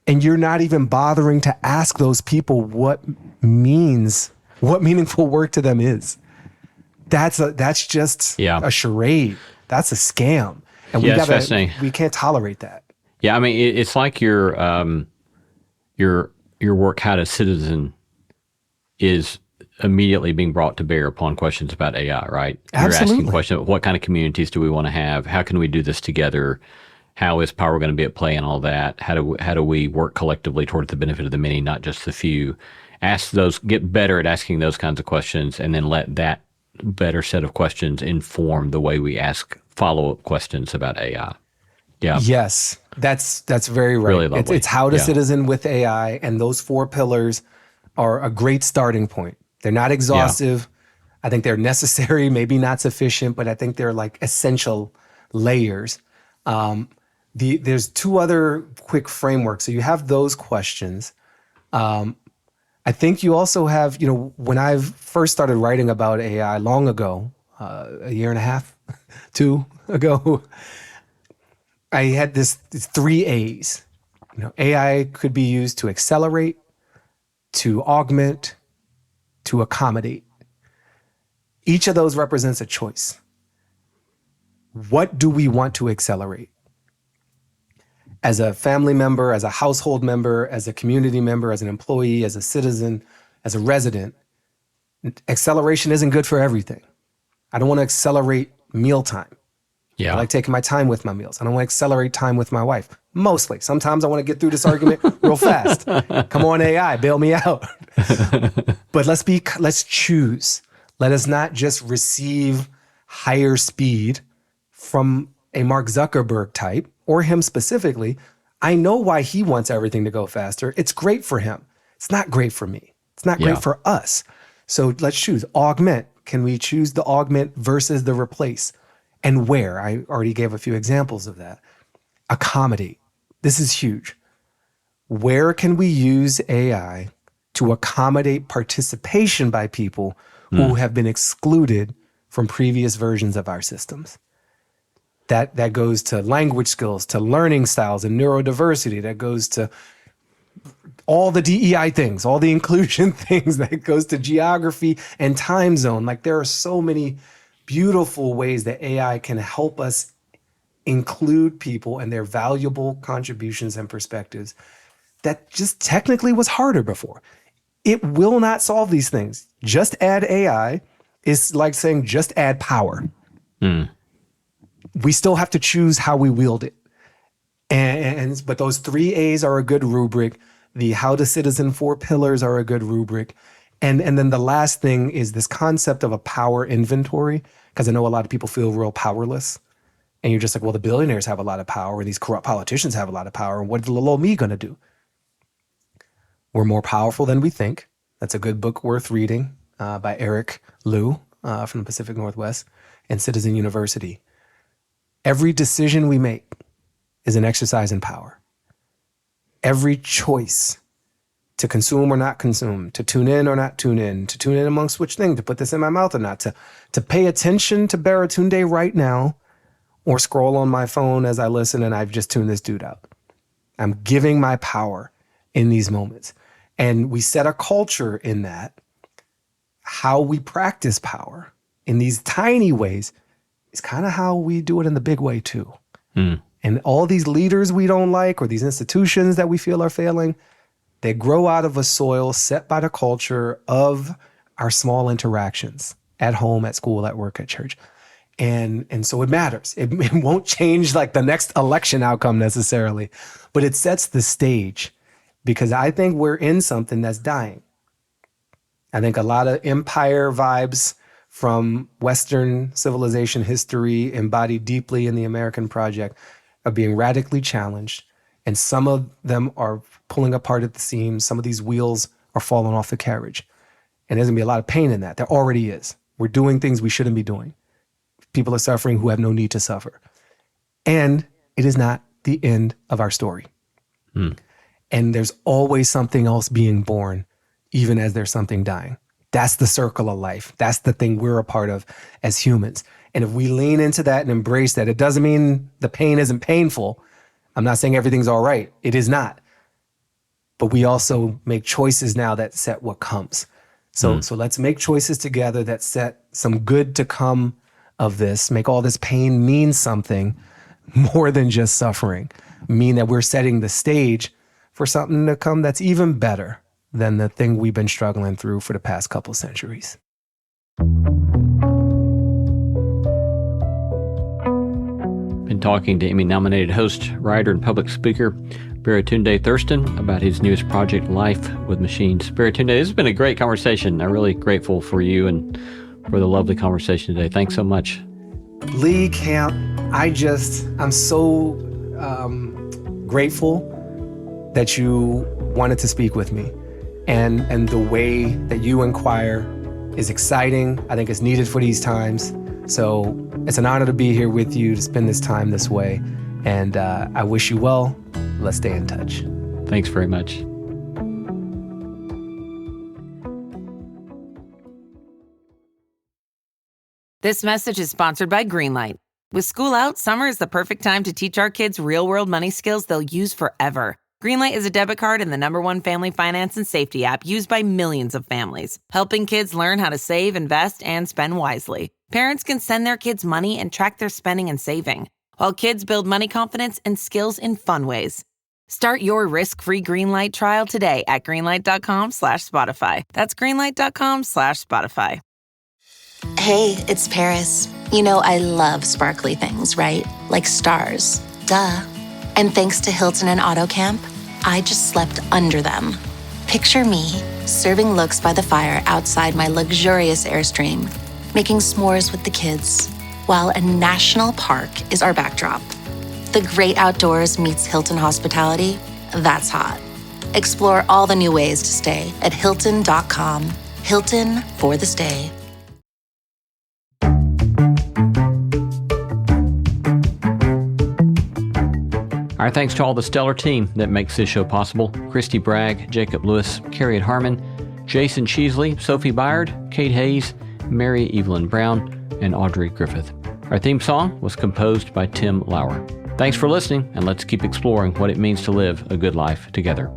and you're not even bothering to ask those people what meaningful work to them is. That's just a charade. That's a scam. And we can't tolerate that. Yeah, I mean, it's like your work, How to Citizen, is immediately being brought to bear upon questions about AI, right? Absolutely. You're asking questions, what kind of communities do we want to have? How can we do this together? How is power going to be at play in all that? How do we work collectively toward the benefit of the many, not just the few? Get better at asking those kinds of questions, and then let that better set of questions inform the way we ask follow-up questions about AI. Yeah. Yes, that's very right. Really lovely. It's how to citizen with AI, and those 4 pillars are a great starting point. They're not exhaustive. I think they're necessary, maybe not sufficient, but I think they're like essential layers. There's 2 other quick frameworks. So you have those questions. I think you also have, when I first started writing about AI long ago, a year and a half, 2 ago, I had these 3 A's. AI could be used to accelerate, to augment, to accommodate. Each of those represents a choice. What do we want to accelerate? As a family member, as a household member, as a community member, as an employee, as a citizen, as a resident, acceleration isn't good for everything. I don't want to accelerate mealtime. Yeah. I like taking my time with my meals. I don't want to accelerate time with my wife. Mostly. Sometimes I want to get through this argument real fast. Come on, AI, bail me out. But let's choose. Let us not just receive higher speed from a Mark Zuckerberg type, or him specifically. I know why he wants everything to go faster. It's great for him. It's not great for me. It's not great for us. So let's choose. Augment. Can we choose the augment versus the replace? And where? I already gave a few examples of that. Accommodate. This is huge. Where can we use AI to accommodate participation by people who have been excluded from previous versions of our systems? That goes to language skills, to learning styles and neurodiversity. That goes to all the DEI things, all the inclusion things. That goes to geography and time zone. Like, there are so many beautiful ways that AI can help us include people and their valuable contributions and perspectives that just technically was harder before. It will not solve these things. Just add AI is like saying just add power. We still have to choose how we wield it. But those 3 A's are a good rubric. The how to citizen 4 pillars are a good rubric. And then the last thing is this concept of a power inventory, because I know a lot of people feel real powerless. And you're just like, well, the billionaires have a lot of power, and these corrupt politicians have a lot of power. And what is little old me going to do? We're more powerful than we think. That's a good book worth reading by Eric Liu from the Pacific Northwest and Citizen University. Every decision we make is an exercise in power. Every choice to consume or not consume, to tune in or not tune in, to tune in amongst which thing, to put this in my mouth or not, to pay attention to Baratunde right now, or scroll on my phone as I listen and I've just tuned this dude out. I'm giving my power in these moments. And we set a culture in that. How we practice power in these tiny ways is kind of how we do it in the big way too. And all these leaders we don't like, or these institutions that we feel are failing, they grow out of a soil set by the culture of our small interactions at home, at school, at work, at church. And so it matters. It won't change like the next election outcome necessarily, but it sets the stage, because I think we're in something that's dying. I think a lot of empire vibes from Western civilization history embodied deeply in the American project are being radically challenged. And some of them are pulling apart at the seams. Some of these wheels are falling off the carriage. And there's gonna be a lot of pain in that. There already is. We're doing things we shouldn't be doing. People are suffering who have no need to suffer. And it is not the end of our story. And there's always something else being born, even as there's something dying. That's the circle of life. That's the thing we're a part of as humans. And if we lean into that and embrace that, it doesn't mean the pain isn't painful. I'm not saying everything's all right. It is not. But we also make choices now that set what comes. So let's make choices together that set some good to come of this, make all this pain mean something more than just suffering, mean that we're setting the stage for something to come that's even better than the thing we've been struggling through for the past couple centuries. Been talking to Emmy-nominated host, writer, and public speaker Baratunde Thurston about his newest project, Life with Machines. Baratunde, this has been a great conversation. I'm really grateful for you and for the lovely conversation today. Thanks so much. Lee, Camp, I'm so grateful that you wanted to speak with me. And the way that you inquire is exciting. I think it's needed for these times. So it's an honor to be here with you, to spend this time this way. And I wish you well. Let's stay in touch. Thanks very much. This message is sponsored by Greenlight. With school out, summer is the perfect time to teach our kids real-world money skills they'll use forever. Greenlight is a debit card and the #1 family finance and safety app used by millions of families, helping kids learn how to save, invest, and spend wisely. Parents can send their kids money and track their spending and saving, while kids build money confidence and skills in fun ways. Start your risk-free Greenlight trial today at greenlight.com/Spotify. That's greenlight.com/Spotify. Hey, it's Paris. You know I love sparkly things, right? Like stars. Duh. And thanks to Hilton and AutoCamp, I just slept under them. Picture me, serving looks by the fire outside my luxurious Airstream, making s'mores with the kids, while a national park is our backdrop. The great outdoors meets Hilton hospitality. That's hot. Explore all the new ways to stay at Hilton.com. Hilton for the stay. Our thanks to all the stellar team that makes this show possible. Christy Bragg, Jacob Lewis, Carriet Harmon, Jason Cheesley, Sophie Byard, Kate Hayes, Mary Evelyn Brown, and Audrey Griffith. Our theme song was composed by Tim Lauer. Thanks for listening, and let's keep exploring what it means to live a good life together.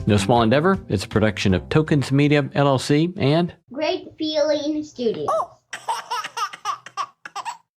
No Small Endeavor is a production of Tokens Media, LLC, and Great Feeling Studio.